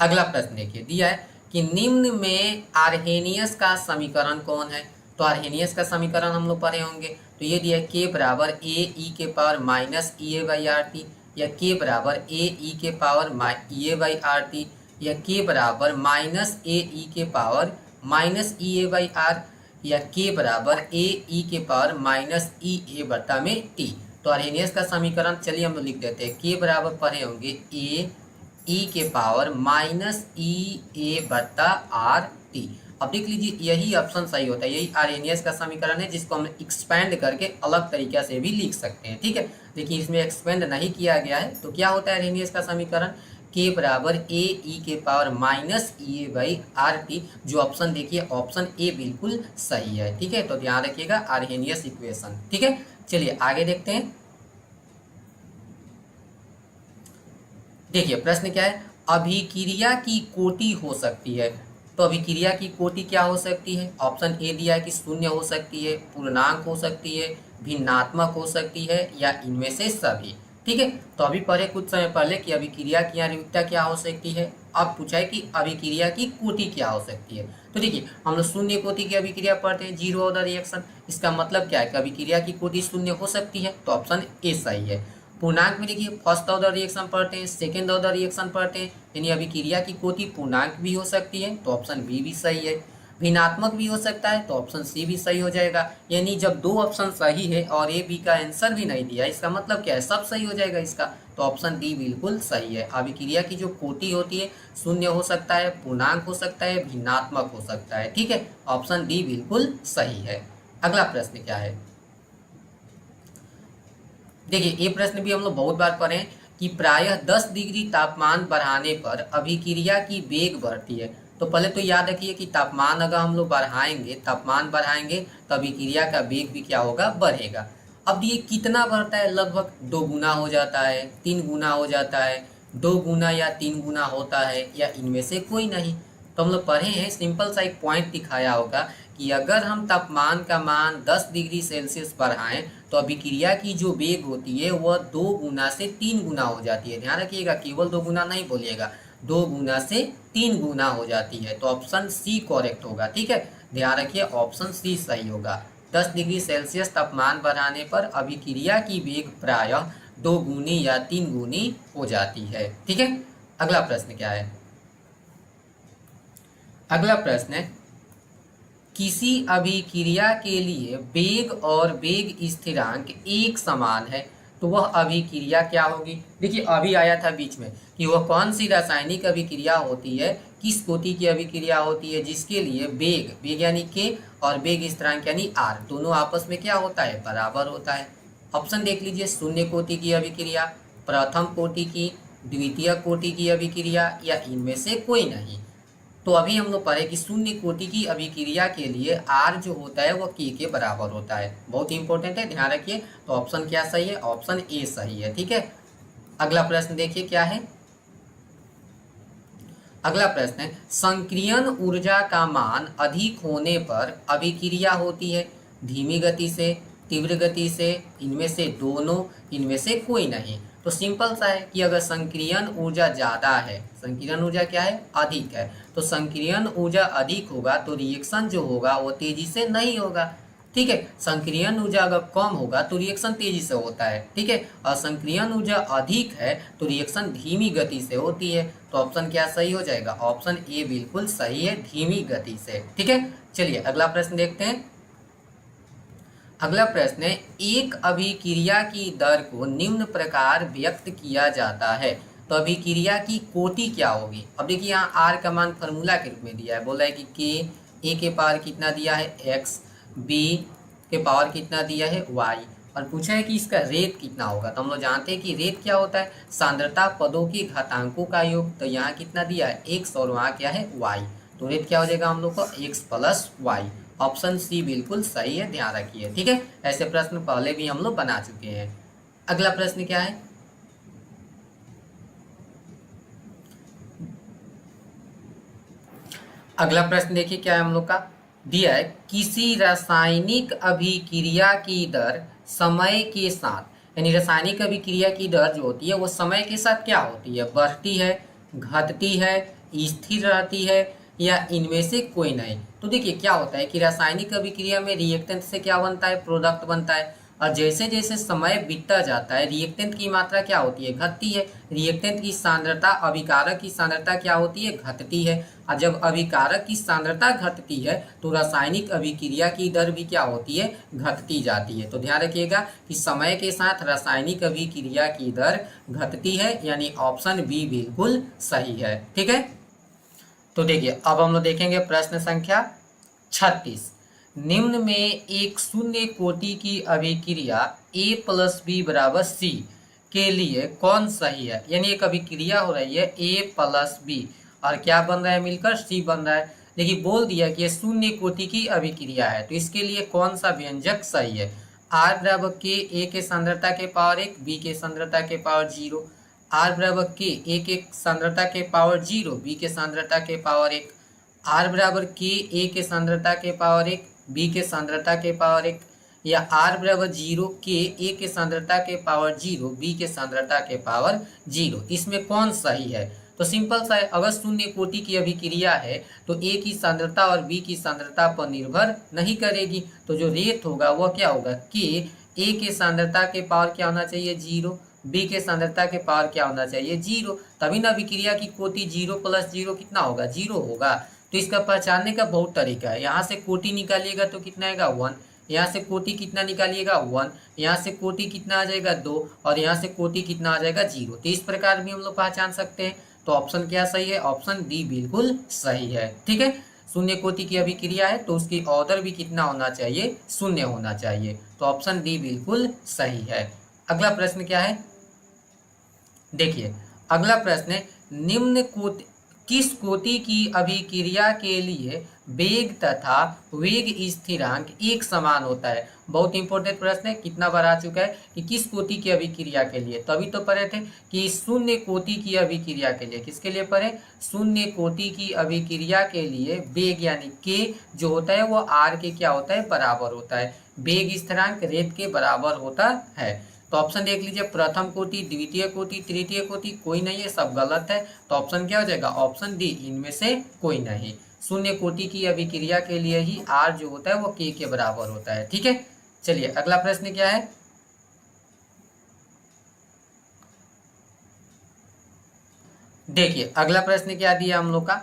अगला प्रश्न देखिए, दिया है कि निम्न में आर्हेनियस का समीकरण कौन है। तो आर्हेनियस का समीकरण हम लोग पढ़े होंगे, तो ये दिया है के बराबर ए ई के power minus E a by R T, या के बराबर ए ई के power E a by R T, या के बराबर माइनस ए ई के power minus E a by R, या के बराबर ए ई के पावर माइनस ई ए बटा में टी। तो आर्हेनियस का समीकरण चलिए हम लोग लिख देते हैं, के बराबर पढ़े होंगे ए ई के पावर माइनस ई ए बटा आर टी। अब देख लीजिए यही ऑप्शन सही होता है, यही आर्हेनियस का समीकरण है जिसको हम एक्सपेंड करके अलग तरीके से भी लिख सकते हैं, ठीक है। देखिए इसमें एक्सपेंड नहीं किया गया है, तो क्या होता है आर्हेनियस का समीकरण, के बराबर ए ई के power minus E a by R T. जो ऑप्शन देखिए ऑप्शन ए बिल्कुल सही है, ठीक है। तो ध्यान रखिएगा आर्हेनियस इक्वेशन, ठीक है। चलिए आगे देखते हैं। देखिए प्रश्न क्या है, अभिक्रिया की कोटि हो सकती है। तो अभिक्रिया की कोटि क्या हो सकती है, ऑप्शन ए दिया है कि शून्य हो सकती है, पूर्णांक हो सकती है, भिन्नात्मक हो सकती है, या इनमें से सभी, ठीक है। तो अभी पढ़े कुछ समय पहले कि अभिक्रिया की आणविकता क्या हो सकती है, अब पूछा है कि अभिक्रिया की कोटि क्या हो सकती है। तो देखिए हम लोग शून्य कोटि की अभिक्रिया पढ़ते हैं, जीरो ऑर्डर रिएक्शन, इसका मतलब क्या है कि अभिक्रिया की कोटि शून्य हो सकती है, तो ऑप्शन ए सही है। पूर्णांक में देखिए फर्स्ट ऑर्डर रिएक्शन पढ़ते हैं, सेकेंड ऑर्डर रिएक्शन पढ़ते हैं, यानी अभिक्रिया की कोटि पूर्णांक भी हो सकती है, तो ऑप्शन बी भी सही है। भिन्नात्मक भी हो सकता है, तो ऑप्शन सी भी सही हो जाएगा। यानी जब दो ऑप्शन सही है और ए बी का आंसर भी नहीं दिया, इसका मतलब क्या है, सब सही हो जाएगा इसका, तो ऑप्शन डी बिल्कुल सही है। अभिक्रिया की जो कोटि होती है शून्य हो सकता है, पूर्णांक हो सकता है, भिन्नात्मक हो सकता है, ठीक है। ऑप्शन डी बिल्कुल सही है। अगला प्रश्न क्या है, देखिए ये प्रश्न भी हम लोग बहुत बार पढ़े कि प्रायः 10 डिग्री तापमान बढ़ाने पर अभिक्रिया की वेग बढ़ती है। तो पहले तो याद रखिए कि तापमान अगर हम लोग बढ़ाएंगे, तापमान बढ़ाएंगे तो अभिक्रिया का वेग भी क्या होगा, बढ़ेगा। अब ये कितना बढ़ता है, लगभग 2 गुना हो जाता है, 3 गुना हो जाता है, 2 गुना या 3 गुना होता है, या इनमें से कोई नहीं। तो हम लोग पढ़े हैं, सिंपल सा एक पॉइंट दिखाया होगा कि अगर हम तापमान का मान 10 डिग्री सेल्सियस बढ़ाएं तो अभिक्रिया की जो वेग होती है वह 2 गुना से 3 गुना हो जाती है। ध्यान रखिएगा केवल 2 गुना नहीं बोलिएगा, 2 गुना से 3 गुना हो जाती है, तो ऑप्शन सी करेक्ट होगा, ठीक है। ध्यान रखिए ऑप्शन सी सही होगा। 10 डिग्री सेल्सियस तापमान बढ़ाने पर अभिक्रिया की वेग प्रायः 2 गुनी या 3 गुनी हो जाती है, ठीक है। अगला प्रश्न क्या है, अगला प्रश्न है, किसी अभिक्रिया के लिए वेग और वेग स्थिरांक एक समान है तो वह अभिक्रिया क्या होगी। देखिए अभी आया था बीच में कि वह कौन सी रासायनिक अभिक्रिया होती है, किस कोटि की अभिक्रिया होती है जिसके लिए वेग यानी के और वेग स्थिरांक यानी आर दोनों आपस में क्या होता है, बराबर होता है। ऑप्शन देख लीजिए, शून्य कोटि की अभिक्रिया, प्रथम कोटि की, द्वितीय कोटि की अभिक्रिया, या इनमें से कोई नहीं। तो अभी हम लोग पढ़े कि शून्य कोटि की अभिक्रिया के लिए आर जो होता है वो के बराबर होता है, बहुत इंपॉर्टेंट है, ध्यान रखिए। तो ऑप्शन क्या सही है, ऑप्शन ए सही है, ठीक है। अगला प्रश्न देखिए क्या है। अगला प्रश्न है, संक्रियन ऊर्जा का मान अधिक होने पर अभिक्रिया होती है धीमी गति से, तीव्र गति से, इनमें से दोनों, इनमें से कोई नहीं। तो सिंपल सा है कि अगर संक्रियन ऊर्जा ज़्यादा है, संक्रियन ऊर्जा क्या है, अधिक है, तो संक्रियन ऊर्जा अधिक होगा तो रिएक्शन जो होगा वो तेजी से नहीं होगा। ठीक है, संक्रियन ऊर्जा अगर कम होगा तो रिएक्शन तेजी से होता है। ठीक है, और संक्रियन ऊर्जा अधिक है तो रिएक्शन धीमी गति से होती है। तो ऑप्शन क्या सही हो जाएगा, ऑप्शन ए बिल्कुल सही है, धीमी गति से। ठीक है, चलिए अगला प्रश्न देखते हैं। अगला प्रश्न है, एक अभिक्रिया की दर को निम्न प्रकार व्यक्त किया जाता है। तो अभिक्रिया की कोटि क्या होगी। अब देखिए यहाँ आर का मान फॉर्मूला के रूप में दिया है, बोला है कि के ए के पावर कितना दिया है एक्स, बी के पावर कितना दिया है वाई, और पूछा है कि इसका रेट कितना होगा। तो हम लोग जानते हैं कि रेट क्या होता है, सांद्रता पदों के घातांकों का योग। तो यहाँ कितना दिया है एक्स और वहाँ क्या है वाई, तो रेट क्या हो जाएगा हम लोग को X plus Y. Option C बिल्कुल सही है, ध्यान रखिए। ठीक है, ऐसे प्रश्न पहले भी हम लोग बना चुके हैं। अगला प्रश्न क्या है, अगला प्रश्न देखिए क्या है हम लोग का, दिया है किसी रासायनिक अभिक्रिया की दर समय के साथ, यानी रासायनिक अभिक्रिया की दर जो होती है वो समय के साथ क्या होती है, बढ़ती है, घटती है, स्थिर रहती है, या इनमें से कोई नहीं। तो देखिए क्या होता है कि रासायनिक अभिक्रिया में रिएक्टेंट से क्या बनता है, प्रोडक्ट बनता है, और जैसे जैसे समय बीतता जाता है रिएक्टेंट की मात्रा क्या होती है, घटती है। रिएक्टेंट की सांद्रता, अभिकारक की सांद्रता क्या होती है, घटती है। और जब अभिकारक की सांद्रता घटती है तो रासायनिक अभिक्रिया की दर भी क्या होती है, घटती जाती है। तो ध्यान रखिएगा कि समय के साथ रासायनिक अभिक्रिया की दर घटती है, यानी ऑप्शन बी बिल्कुल सही है। ठीक है, तो देखिए अब हम लोग देखेंगे प्रश्न संख्या 36। निम्न में एक शून्य कोटि की अभिक्रिया A प्लस बी बराबर सी के लिए कौन सही है। यानी एक अभिक्रिया हो रही है A प्लस बी और क्या बन रहा है, मिलकर सी बन रहा है। लेकिन बोल दिया कि ये शून्य कोटि की अभिक्रिया है, तो इसके लिए कौन सा व्यंजक सही है। आर बराबर के ए के सांद्रता के पावर 1, बी के सांद्रता के पावर 0, आर बराबर के ए के सांद्रता के पावर 0, बी के सांद्रता के पावर 1, आर बराबर के ए के सांद्रता के पावर 1, बी के सांद्रता के पावर 1, या आर बराबर 0 के ए के सांद्रता के पावर 0, बी के सांद्रता के पावर 0। इसमें कौन सही है। तो सिंपल सा है, अगर शून्य कोटि की अभिक्रिया है तो ए की सांद्रता और बी की सांद्रता पर निर्भर नहीं करेगी। तो जो रेट होगा वह क्या होगा, के ए के सांद्रता के पावर क्या होना चाहिए 0, बी के सांद्रता के पावर क्या होना चाहिए 0, तभी ना अभिक्रिया की कोटि 0 प्लस 0 कितना होगा, 0 होगा। तो इसका पहचानने का बहुत तरीका है। यहाँ से कोटि निकालिएगा तो कितना आएगा 1, यहाँ से कोटि कितना निकालिएगा 1, यहाँ से कोटि कितना आ जाएगा 2, और यहाँ से कोटि कितना आ जाएगा 0। तो इस प्रकार भी हम लोग पहचान सकते हैं। तो ऑप्शन क्या सही है, ऑप्शन डी बिल्कुल सही है। ठीक है, शून्य कोटि की अभिक्रिया है तो उसकी ऑर्डर भी कितना होना चाहिए, शून्य होना चाहिए। तो ऑप्शन डी बिल्कुल सही है। अगला प्रश्न क्या है, देखिए अगला प्रश्न है, निम्न कोटि किस कोटि की अभिक्रिया के लिए वेग तथा वेग स्थिरांक एक समान होता है। बहुत इंपॉर्टेंट प्रश्न है, कितना बार आ चुका है कि किस कोटि की अभिक्रिया के लिए। तभी तो पढ़े थे कि शून्य कोटि की अभिक्रिया के लिए, किसके लिए पढ़े, शून्य कोटि की अभिक्रिया के लिए वेग यानी के जो होता है वो आर के क्या होता है, बराबर होता है। वेग स्थिरांक रेट के बराबर होता है। तो ऑप्शन देख लीजिए, प्रथम कोटि, द्वितीय कोटि, तृतीय कोटि, कोई नहीं है, सब गलत है। तो ऑप्शन क्या हो जाएगा, ऑप्शन डी, इनमें से कोई नहीं। शून्य कोटि की अभिक्रिया के लिए ही आर जो होता है वो के बराबर होता है। ठीक है, चलिए अगला प्रश्न क्या है, देखिए अगला प्रश्न क्या दिया हम लोग का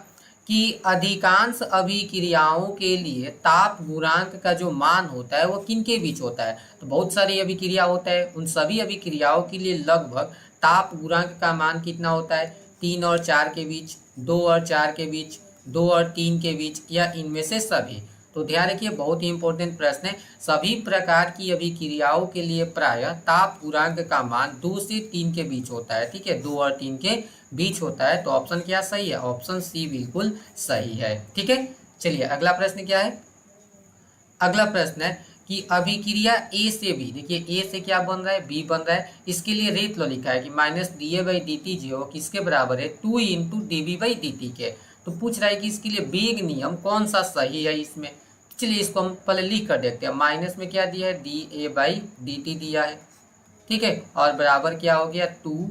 कि अधिकांश अभिक्रियाओं के लिए ताप गुणांक का जो मान होता है वो किनके बीच होता है। तो बहुत सारी अभिक्रिया होता है, उन सभी अभिक्रियाओं के लिए लगभग ताप गुणांक का मान कितना होता है, 3 और 4 के बीच, 2 और 4 के बीच, 2 और 3 के बीच, या इनमें से सभी। तो ध्यान रखिए, बहुत ही इंपॉर्टेंट प्रश्न है। सभी प्रकार की अभिक्रियाओं के लिए प्रायः ताप गुणांक का मान 2 से 3 के बीच होता है। ठीक है, 2 और 3 के बीच होता है। तो ऑप्शन क्या सही है, ऑप्शन सी बिल्कुल सही है। ठीक है, चलिए अगला प्रश्न क्या है, अगला प्रश्न है कि अभिक्रिया ए से बी, देखिए ए से क्या बन रहा है, बी बन रहा है, इसके लिए रेत लो लिखा है कि minus D A by D T जो किसके बराबर है, 2 into D B by D T के। तो पूछ रहा है कि इसके लिए वेग नियम कौन सा सही है इसमें। चलिए इसको हम पहले लिख कर देखते हैं। माइनस में क्या दिया है, D A by D T दिया है, ठीक है, और बराबर क्या हो गया, 2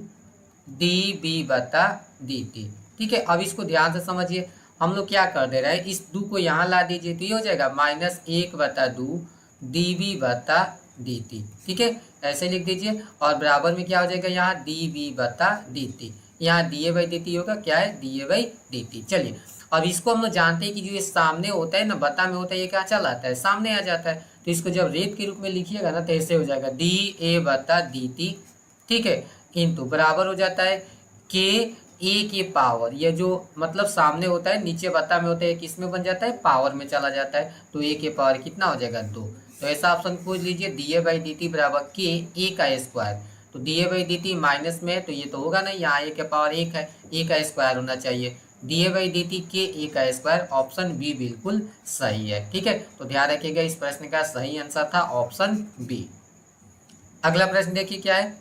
डी बी बता डी टी। ठीक है, अब इसको ध्यान से समझिए, हम लोग क्या कर दे रहे हैं, इस 2 को यहाँ ला दीजिए तो ये हो जाएगा माइनस 1/2 डी बी बता डी टी। ठीक है, ऐसे लिख दीजिए, और बराबर में क्या हो जाएगा, यहाँ डी बी बता डी टी, यहाँ D A by D T होगा, क्या है, D A by D T. चलिए अब इसको हम लोग जानते हैं कि जो ये सामने होता है ना, बता में होता है, ये क्या चला आता है, सामने आ जाता है। तो इसको जब रेत के रूप में लिखिएगा ना तो ऐसे हो जाएगा डी ए बता डी टी, ठीक है, इंटू बराबर हो जाता है के ए के पावर, ये जो मतलब सामने होता है, नीचे बता में होता है, किस में बन जाता है, पावर में चला जाता है। तो ए के पावर कितना हो जाएगा, 2। तो ऐसा ऑप्शन खोज लीजिए, D A by D T बराबर के ए का स्क्वायर। तो D A by D T minus में है तो ये तो होगा नहीं, यहाँ ए के पावर 1 है, ए का स्क्वायर होना चाहिए, D A by D T के ए का स्क्वायर। ऑप्शन बी बिल्कुल सही है। ठीक है, तो ध्यान रखिएगा इस प्रश्न का सही आंसर था ऑप्शन बी। अगला प्रश्न देखिए क्या है।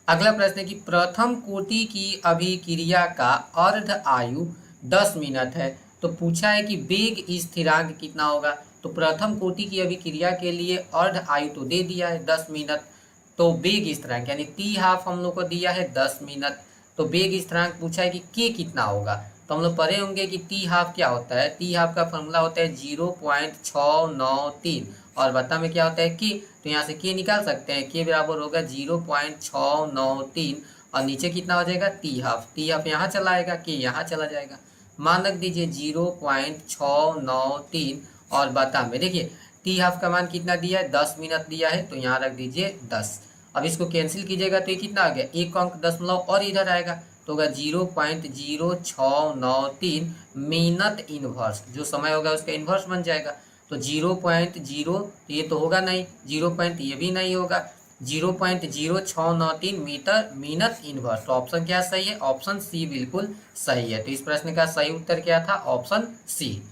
अगला प्रश्न है कि प्रथम कोटि की अभिक्रिया का अर्ध आयु 10 मिनट है, तो पूछा है कि वेग स्थिरांक कितना होगा। तो प्रथम कोटि की अभिक्रिया के लिए अर्ध आयु तो दे दिया है 10 मिनट, तो वेग स्थिरांक यानी टी हाफ हम लोग को दिया है 10 मिनट, तो वेग स्थिरांक पूछा है कि के कितना होगा। तो हम लोग पढ़े होंगे कि टी हाफ क्या होता है, टी हाफ का फॉर्मूला होता है 0.693, और बता में क्या होता है के, तो यहाँ से के निकाल सकते हैं, के बराबर होगा 0.693, और नीचे कितना हो जाएगा, टी हाफ यहाँ चला आएगा, के यहाँ चला जाएगा, मान रख दीजिए 0.693, और बता में देखिए टी हाफ का मान कितना दिया है, 10 मिनट दिया है, तो यहाँ रख दीजिए 10। अब इसको कैंसिल कीजिएगा तो ये कितना आ गया, एक अंक दशमलव और इधर आएगा तो होगा 0.0693 मिनट इनवर्स, जो समय होगा उसका इनवर्स बन जाएगा। तो 0.0 ये तो होगा नहीं, 0 पॉइंट ये भी नहीं होगा, 0.0693 मीटर मिनट इनवर्स। तो ऑप्शन क्या सही है, ऑप्शन सी बिल्कुल सही है। तो इस प्रश्न का सही उत्तर क्या था, ऑप्शन सी।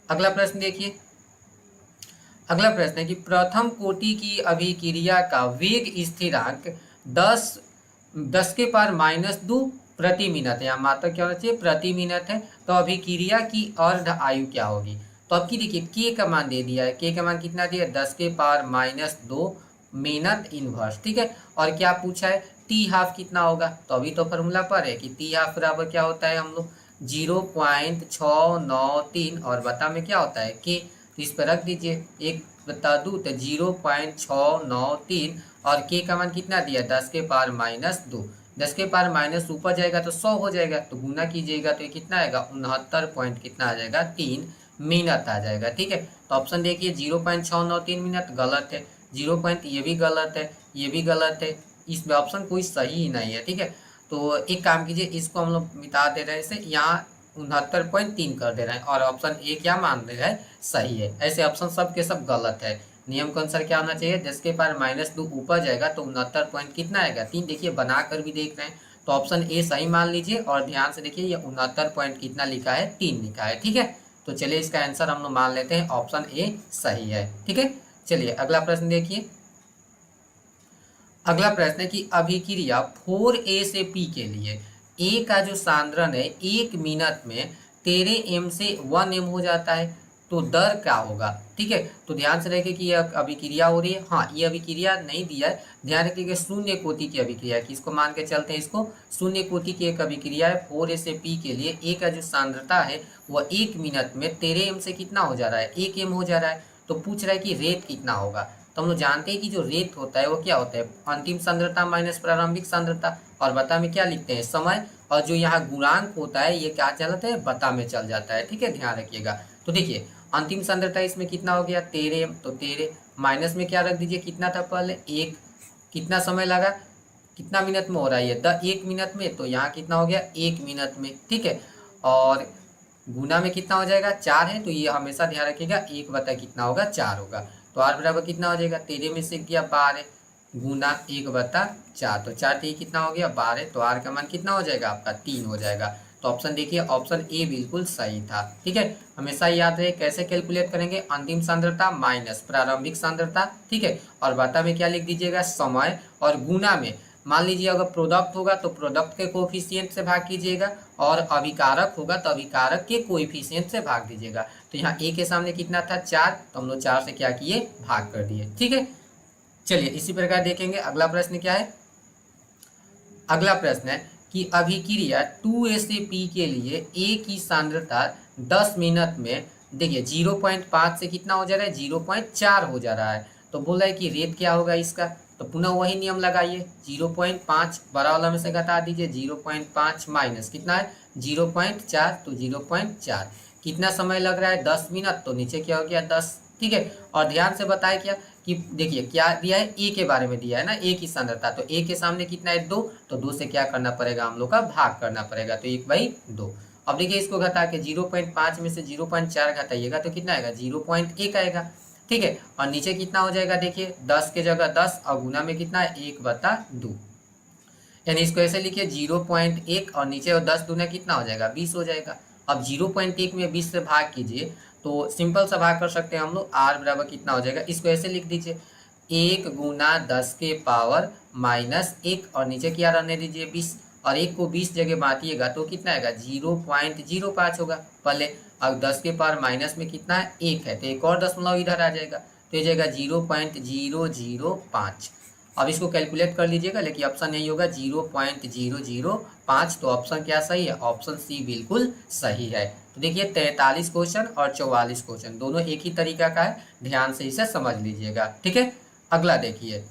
अगला प्रश्न देखिए। अगला प्रश्न है कि प्रथम कोटि की अभिक्रिया का वेग स्थिरांक 10⁻⁻2 प्रति मिनट है, यहाँ मात्रा क्या होना चाहिए, प्रति मिनट है। तो अभिक्रिया की अर्ध आयु क्या होगी। तो अब की देखिए के का मान दे दिया है, के का मान कितना दिया है, 10⁻⁻2 मिनट इनवर्स। ठीक है, और क्या पूछा है, टी हाफ कितना होगा। तो अभी तो फॉर्मूला पर है कि टी हाफ बराबर क्या होता है, हम लोग 0.693, और बता में क्या होता है के, तो इस पर रख दीजिए 1/2, तो 0.693, और के का मान कितना दिया, 10⁻⁻2, 10⁻⁻, ऊपर जाएगा तो 100 हो जाएगा, तो गुना कीजिएगा तो ये कितना आएगा, 69 पॉइंट कितना आ जाएगा, 3 मिनट आ जाएगा। ठीक है, तो ऑप्शन देखिए 0.693 मिनट गलत है, 0 पॉइंट ये भी गलत है, ये भी गलत है, इसमें ऑप्शन कोई सही ही नहीं है। ठीक है, तो एक काम कीजिए, इसको हम लोग मिटा दे रहे हैं, इसे यहाँ 69.3 कर दे रहे हैं, और ऑप्शन ए क्या मान दे रहा है, सही है। ऐसे ऑप्शन सब के सब गलत है। नियम के अनुसार क्या होना चाहिए, 10⁻⁻2 ऊपर जाएगा तो 69 पॉइंट कितना आएगा, 3। देखिए बना कर भी देख रहे हैं, तो ऑप्शन ए सही मान लीजिए, और ध्यान से देखिए ये 69 पॉइंट कितना लिखा है, 3 लिखा है। ठीक है, तो चलिए इसका आंसर हम लोग मान लेते हैं, ऑप्शन ए सही है। ठीक है, चलिए अगला प्रश्न देखिए। अगला प्रश्न है कि अभिक्रिया 4a से p के लिए a का जो सांद्रण है 1 मिनट में 13m से 1m हो जाता है, तो दर क्या होगा। ठीक है, तो ध्यान से रखिए कि यह अभिक्रिया हो रही है, हाँ ये अभिक्रिया नहीं दिया है, ध्यान रखिएगा शून्य कोटि की अभिक्रिया है, इसको मान के चलते हैं, इसको शून्य कोटि की एक अभिक्रिया है। 4a से p के लिए a का जो सांद्रता है वह 1 मिनट में 13m से कितना हो जा रहा है, 1m हो जा रहा है। तो पूछ रहा है कि रेत कितना होगा। तो हम लोग जानते हैं कि जो रेत होता है वो क्या होता है, अंतिम सांद्रता माइनस प्रारंभिक सांद्रता, और बता में क्या लिखते हैं, समय, और जो यहाँ गुणांक होता है ये क्या चलता है, बता में चल जाता है। ठीक है, ध्यान रखिएगा। तो देखिए अंतिम सांद्रता इसमें कितना हो गया, 13m, तो 13 माइनस में क्या रख दीजिए, कितना था पहले 1, कितना समय लगा, कितना मिनट में हो रहा है ये 1 मिनट में, तो यहाँ कितना हो गया 1 मिनट में। ठीक है, और गुना में कितना हो जाएगा, 4 है, तो ये हमेशा ध्यान रखिएगा 1 बटा कितना होगा, 4 होगा। तो r बराबर कितना हो जाएगा, 13 में से गया 12 गुना 1/4, तो 4 3 कितना हो गया 12, तो r का मान कितना हो जाएगा आपका 3 हो जाएगा। तो ऑप्शन देखिए ऑप्शन ए बिल्कुल सही था। ठीक है, हमेशा याद रहे कैसे कैलकुलेट करेंगे, अंतिम सांद्रता माइनस प्रारंभिक सांद्रता। ठीक है, और बटा में क्या लिख दीजिएगा, समय, और गुना में मान लीजिए अगर प्रोडक्ट होगा तो प्रोडक्ट के कोफिशिएंट से भाग कीजिएगा, और अभिकारक होगा तो अभिकारक के कोएफिशिएंट से भाग दीजिएगा। तो यहाँ ए के सामने कितना था 4, तो हम लोग 4 से क्या किए, भाग कर दिए। ठीक है, चलिए इसी प्रकार देखेंगे अगला प्रश्न क्या है। अगला प्रश्न है कि अभिक्रिया 2A से P के लिए A की सांद्रता 10 मिनट में, देखिए 0.5 से कितना हो जा रहा है, 0.4 हो जा रहा है। तो बोल रहा है कि रेट क्या होगा इसका, तो पुनः वही नियम लगाइए, 0.5 बड़ा वाला में से घटा दीजिए, 0.5 माइनस कितना है 0.4, तो 0.4 कितना समय लग रहा है 10 मिनट, तो नीचे क्या हो गया 10। ठीक है, और ध्यान से बताए क्या कि देखिए क्या दिया है, ए के बारे में दिया है ना, ए की सांद्रता, तो ए के सामने कितना है 2, तो 2 से क्या करना पड़ेगा, हम लोग का भाग करना पड़ेगा, तो 1/2। अब देखिए इसको घटा के 0.5 में से 0.4 घटाइएगा तो कितना आएगा 0.1 आएगा। ठीक है, और नीचे कितना हो जाएगा, देखिए 10 के जगह 10 और गुना में कितना है 1/2, यानी इसको ऐसे लिखिए 0.1 और नीचे और 10 दूना कितना हो जाएगा 20 हो जाएगा। अब 0.1 में 20 से भाग कीजिए तो सिंपल सा भाग कर सकते हैं हम लोग, r बराबर कितना हो जाएगा, इसको ऐसे लिख दीजिए 1 गुना 10 के पावर माइनस 1, और नीचे क्या रहने दीजिए 20, और 1 को 20 जगह बांटिएगा तो कितना आएगा 0.05 होगा पहले। अब 10 के पावर माइनस में कितना है 1 है, तो एक और दशमलव इधर आ जाएगा, तो ये जाएगा 0.005। अब इसको कैलकुलेट कर लीजिएगा, लेकिन ऑप्शन यही होगा 0.005। तो ऑप्शन क्या सही है, ऑप्शन सी बिल्कुल सही है। तो देखिए 43 क्वेश्चन और 44 क्वेश्चन दोनों एक ही तरीका का है, ध्यान से इसे समझ लीजिएगा। ठीक है, अगला देखिए,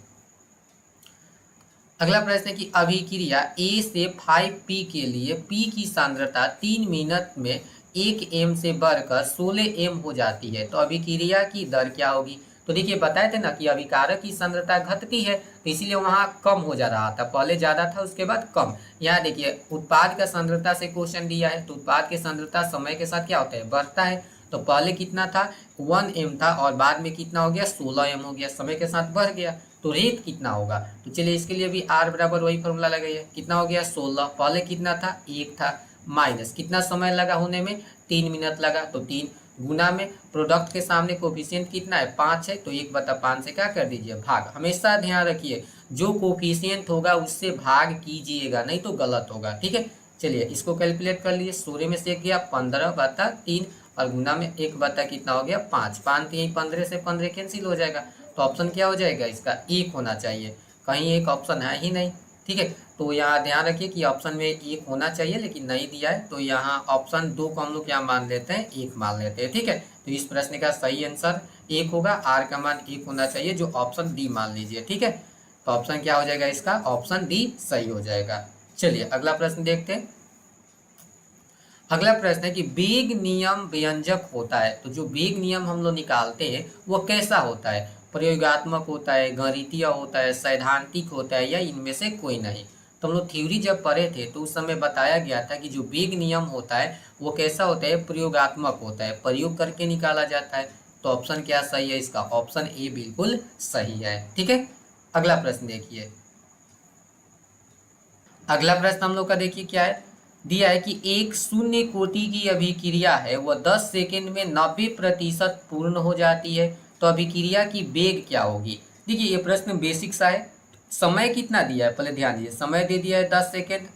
अगला प्रश्न है कि अभिक्रिया A से 5P के लिए P की सांद्रता 3 मिनट में 1 m से बढ़कर 16 m हो जाती है, तो अभिक्रिया की दर क्या होगी। तो देखिए बताए थे ना कि अभिकारक की सांद्रता घटती है, तो इसीलिए वहां कम हो जा रहा था, पहले ज्यादा था उसके बाद कम। यहाँ देखिए उत्पाद का सांद्रता से क्वेश्चन दिया है, तो उत्पाद की सांद्रता समय के साथ क्या होता है, बढ़ता है। तो पहले कितना था 1 m था और बाद में कितना हो गया 16 m हो गया, समय के साथ बढ़ गया। तो रेट कितना होगा, तो चलिए इसके लिए भी r बराबर वही फॉर्मूला लगाइए, कितना हो गया 16, पहले कितना था 1 था, माइनस कितना समय लगा होने में 3 मिनट लगा, तो 3 गुना में प्रोडक्ट के सामने कोफिशिएंट कितना है 5 है, तो 1/5 से क्या कर दीजिए भाग। हमेशा ध्यान रखिए जो कोफिशिएंट होगा उससे भाग कीजिएगा, नहीं तो गलत होगा। ठीक है, चलिए इसको कैलकुलेट कर लीजिए, 16 में से 1 गया 15/3 और गुना में 1 कितना हो गया 5, 5 3 15 से 15 कैंसिल हो जाएगा, तो ऑप्शन क्या हो जाएगा इसका 1 होना चाहिए, कहीं एक ऑप्शन है ही नहीं। ठीक है, तो यहाँ ध्यान रखिए कि ऑप्शन में 1 होना चाहिए लेकिन नहीं दिया है, तो यहाँ ऑप्शन 2 को हम लोग क्या मान लेते हैं 1 मान लेते हैं। ठीक है, तो इस प्रश्न का सही आंसर 1 होगा, आर का मान 1 होना चाहिए, जो ऑप्शन डी मान लीजिए। ठीक है, तो ऑप्शन क्या हो जाएगा इसका, ऑप्शन डी सही हो जाएगा। चलिए अगला प्रश्न देखते हैं। अगला प्रश्न है कि वेग नियम व्यंजक होता है, तो जो वेग नियम हम लोग निकालते हैं वो कैसा होता है, प्रयोगात्मक होता है, गणितीय होता है, सैद्धांतिक होता है, या इनमें से कोई नहीं। तो हम लोग थ्योरी जब पढ़े थे तो उस समय बताया गया था कि जो वेग नियम होता है वो कैसा होता है, प्रयोगात्मक होता है, प्रयोग करके निकाला जाता है। तो ऑप्शन क्या सही है इसका, ऑप्शन ए बिल्कुल सही है। ठीक है, अगला प्रश्न देखिए, अगला प्रश्न हम लोग का देखिए क्या है, दिया है कि एक शून्य कोटि की अभिक्रिया है वह 10 सेकेंड में 90% पूर्ण हो जाती है, तो अभिक्रिया की वेग क्या होगी। देखिए ये प्रश्न बेसिक सा है, समय कितना दिया है पहले ध्यान दीजिए, समय दे दिया है 10 सेकेंड,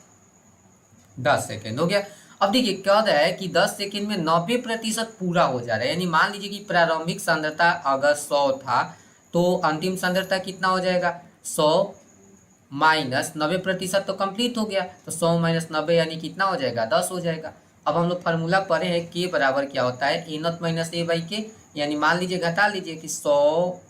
10 सेकेंड हो गया। अब देखिए क्या रहा है कि 10 सेकेंड में 90% पूरा हो जा रहा है, यानी मान लीजिए कि प्रारंभिक सांद्रता अगर 100 था तो अंतिम सांद्रता कितना हो जाएगा 100 माइनस 90% तो कंप्लीट हो गया, तो 100 माइनस 90 यानी कितना हो जाएगा 10 हो जाएगा। अब हम लोग फार्मूला पढ़े हैं के बराबर क्या होता है ए नॉट माइनस ए बाई के, यानी मान लीजिए घटा लीजिए कि 100,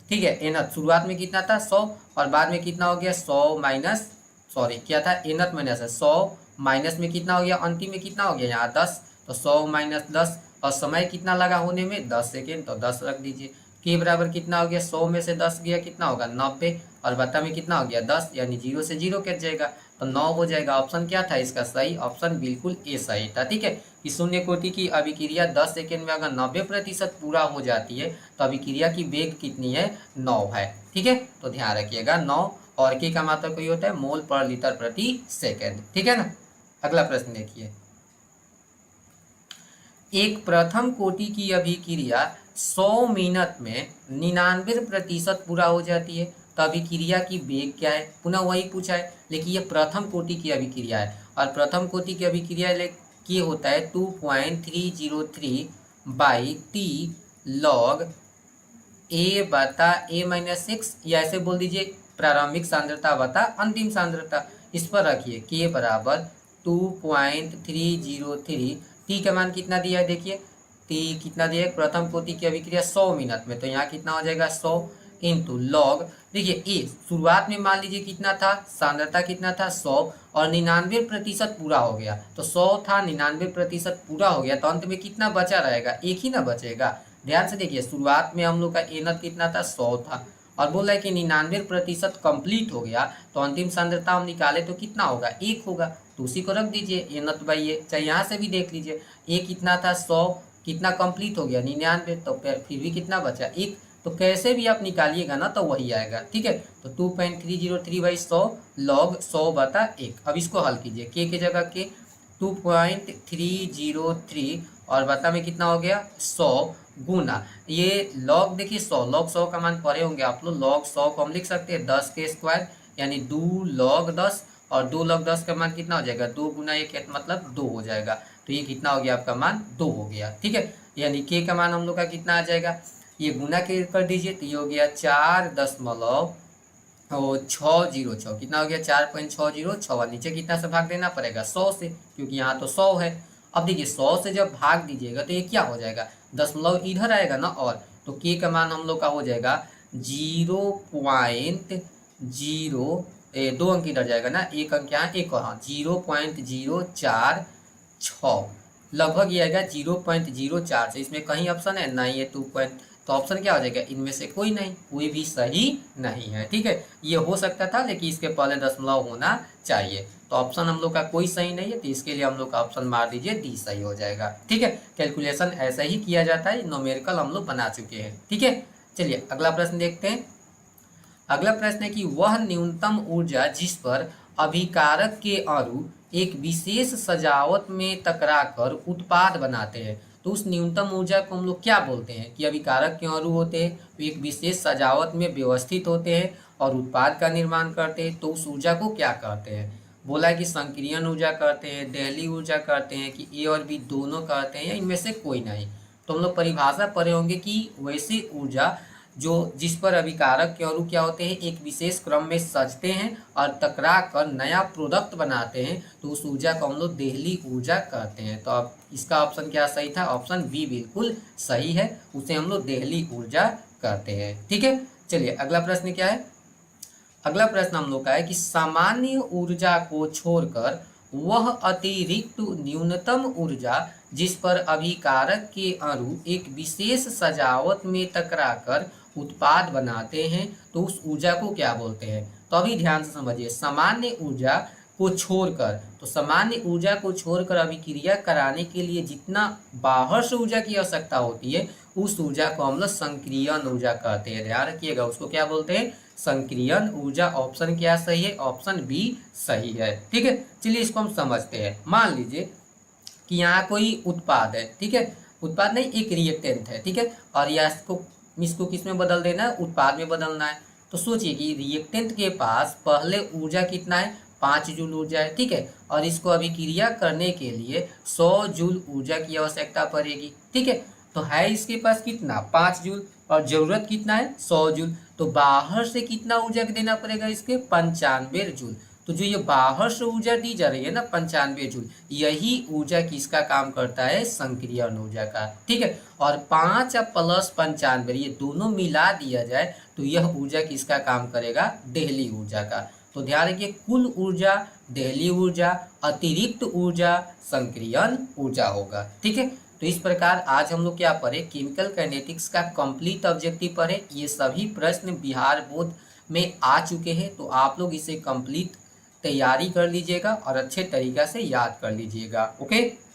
ठीक है ए नॉट शुरुआत में कितना था 100 और बाद में कितना हो गया 100 माइनस, सॉरी क्या था ए नॉट माइनस है 100 माइनस में कितना हो गया अंतिम में कितना हो गया यहाँ 10, तो 100 माइनस 10 और समय कितना लगा होने में 10 सेकेंड, तो 10 रख दीजिए। के बराबर कितना हो गया 100 में से 10 गया कितना होगा 90 और बता में कितना हो गया 10, यानी 0 से 0 कट जाएगा तो 9 हो जाएगा। ऑप्शन क्या था इसका सही, ऑप्शन बिल्कुल ए सही था। ठीक है, कि शून्य कोटि की अभिक्रिया 10 सेकेंड में अगर 90% पूरा हो जाती है तो अभिक्रिया की वेग कितनी है 9 है। ठीक है, तो ध्यान रखिएगा 9, और के का मात्रा कोई होता है मोल पर लीटर प्रति सेकेंड। ठीक है ना, अगला प्रश्न देखिए, एक प्रथम कोटि की अभिक्रिया 100 मिनट में 99% पूरा हो जाती है, तो अभिक्रिया की वेग क्या है? पुनः वही पूछा है, लेकिन ये प्रथम कोटि की अभिक्रिया है और प्रथम कोटि की अभिक्रिया की होता है 2.303 बाई टी लॉग ए बता ए माइनस 6, या ऐसे बोल दीजिए प्रारंभिक सांद्रता बता अंतिम सांद्रता। इस पर रखिए के बराबर 2.303, टी का मान कितना दिया है देखिए, टी कितना दिया है, प्रथम कोटि की अभिक्रिया 100 मिनट में, तो यहाँ कितना हो जाएगा 100 इंटू लॉग, देखिए ए शुरुआत में मान लीजिए कितना था, सांद्रता कितना था 100 और 99% पूरा हो गया, तो 100 था 99% पूरा हो गया, तो अंत में कितना बचा रहेगा, एक ही ना बचेगा। ध्यान से देखिए, शुरुआत में हम लोग का एनत कितना था 100 था और बोल रहा है कि 99% कंप्लीट हो गया, तो अंतिम सांद्रता हम निकाले तो कितना होगा, एक होगा, तो उसी को रख दीजिए एनत बाई ए। चाहे यहाँ से भी देख लीजिए, ए कितना था 100, कितना कंप्लीट हो गया 99, तो फिर भी कितना बचा एक, तो कैसे भी आप निकालिएगा ना तो वही आएगा, ठीक है। तो 2.303 बाई 100 लॉग 100 बता 1। अब इसको हल कीजिए, के जगह के 2.303 और बता में कितना हो गया 100 गुना ये लॉग, देखिए 100 लॉग 100 का मान पढ़े होंगे आप लोग, लॉग 100 को हम लिख सकते हैं 10 के स्क्वायर यानी 2 लॉग 10, और 2 लॉग 10 का मान कितना हो जाएगा 2 गुना 1 मतलब 2 हो जाएगा, तो ये कितना हो गया आपका मान 2 हो गया, ठीक है। यानी के का मान हम लोग का कितना आ जाएगा, ये गुना के कर दीजिए तो ये हो गया 4.606, कितना हो गया 4.606, और नीचे कितना से भाग देना पड़ेगा 100 से, क्योंकि यहाँ तो 100 है। अब देखिए 100 से जब भाग दीजिएगा तो ये क्या हो जाएगा, दशमलव इधर आएगा ना, और तो के का मान हम लोग का हो जाएगा 0.0, 2 अंक इधर जाएगा ना, एक अंक यहाँ एक, हाँ 0.046, लगभग ये आएगा 0.04 से, इसमें कहीं ऑप्शन है नहीं है 2 पॉइंट, तो ऑप्शन क्या हो जाएगा, इनमें से कोई नहीं, कोई भी सही नहीं है, ठीक है। ये हो सकता था लेकिन इसके पहले दशमलव होना चाहिए, तो ऑप्शन हम लोग का कोई सही नहीं है, तो इसके लिए हम लोग का ऑप्शन मार दीजिए डी सही हो जाएगा, ठीक है। कैलकुलेशन ऐसा ही किया जाता है, न्यूमेरिकल हम लोग बना चुके हैं, ठीक है। चलिए अगला प्रश्न देखते हैं। अगला प्रश्न है कि वह न्यूनतम ऊर्जा जिस पर अभिकारक के अणु एक विशेष सजावट में टकराकर उत्पाद बनाते हैं, तो उस न्यूनतम ऊर्जा को हम लोग क्या बोलते हैं, कि अभिकारक के अणु होते हैं तो एक विशेष सजावट में व्यवस्थित होते हैं और उत्पाद का निर्माण करते हैं, तो उस ऊर्जा को क्या कहते हैं। बोला है कि संक्रियन ऊर्जा कहते हैं, दहली ऊर्जा कहते हैं, कि ए और बी दोनों कहते हैं, या इनमें से कोई नहीं। तो हम लोग परिभाषा पढ़े होंगे कि वैसी ऊर्जा जो जिस पर अभिकारक के अणु क्या होते हैं एक विशेष क्रम में सजते हैं और टकरा कर नया प्रोडक्ट बनाते हैं, तो उस ऊर्जा को हम लोग देहली ऊर्जा कहते हैं। तो अब इसका ऑप्शन क्या सही था, ऑप्शन बी बिल्कुल सही है, उसे हम लोग देहली ऊर्जा कहते हैं, ठीक है। चलिए अगला प्रश्न क्या है। अगला प्रश्न हम लोग का है कि सामान्य ऊर्जा को छोड़कर वह अतिरिक्त न्यूनतम ऊर्जा जिस पर अभिकारक के अणु एक विशेष सजावट में टकराकर उत्पाद बनाते हैं, तो उस ऊर्जा को क्या बोलते हैं। तो अभी ध्यान से समझिए, सामान्य ऊर्जा को छोड़कर, तो सामान्य ऊर्जा को छोड़कर अभिक्रिया कराने के लिए जितना बाहर से ऊर्जा की आवश्यकता होती है उस ऊर्जा को हम लोग संक्रियन ऊर्जा कहते हैं। ध्यान रखिएगा, उसको क्या बोलते हैं, संक्रियन ऊर्जा। ऑप्शन क्या सही है, ऑप्शन बी सही है, ठीक है। चलिए इसको हम समझते हैं। मान लीजिए कि यहाँ कोई उत्पाद है, ठीक है, उत्पाद नहीं एक रिएक्टेंट है, ठीक है, और या इसको किस में बदल देना है, उत्पाद में बदलना है। तो सोचिए कि रिएक्टेंट के पास पहले ऊर्जा कितना है 5 जूल ऊर्जा है, ठीक है, और इसको अभिक्रिया करने के लिए 100 जूल ऊर्जा की आवश्यकता पड़ेगी, ठीक है। तो है इसके पास कितना 5 जूल और जरूरत कितना है 100 जूल, तो बाहर से कितना ऊर्जा देना पड़ेगा इसके 95 जूल। तो जो ये बाहर से ऊर्जा दी जा रही है ना 95 जूल, यही ऊर्जा किसका काम करता है, संक्रियन ऊर्जा का, ठीक है। और 5 प्लस 95 ये दोनों मिला दिया जाए तो यह ऊर्जा किसका काम करेगा, देहली ऊर्जा का। तो ध्यान रखिए, कुल ऊर्जा देहली ऊर्जा, अतिरिक्त ऊर्जा संक्रियन ऊर्जा होगा, ठीक है। तो इस प्रकार आज हम लोग क्या पढ़े, केमिकल काइनेटिक्स का कंप्लीट ऑब्जेक्टिव पढ़े। ये सभी प्रश्न बिहार बोर्ड में आ चुके हैं, तो आप लोग इसे कंप्लीट तैयारी कर लीजिएगा और अच्छे तरीक़ा से याद कर लीजिएगा, ओके।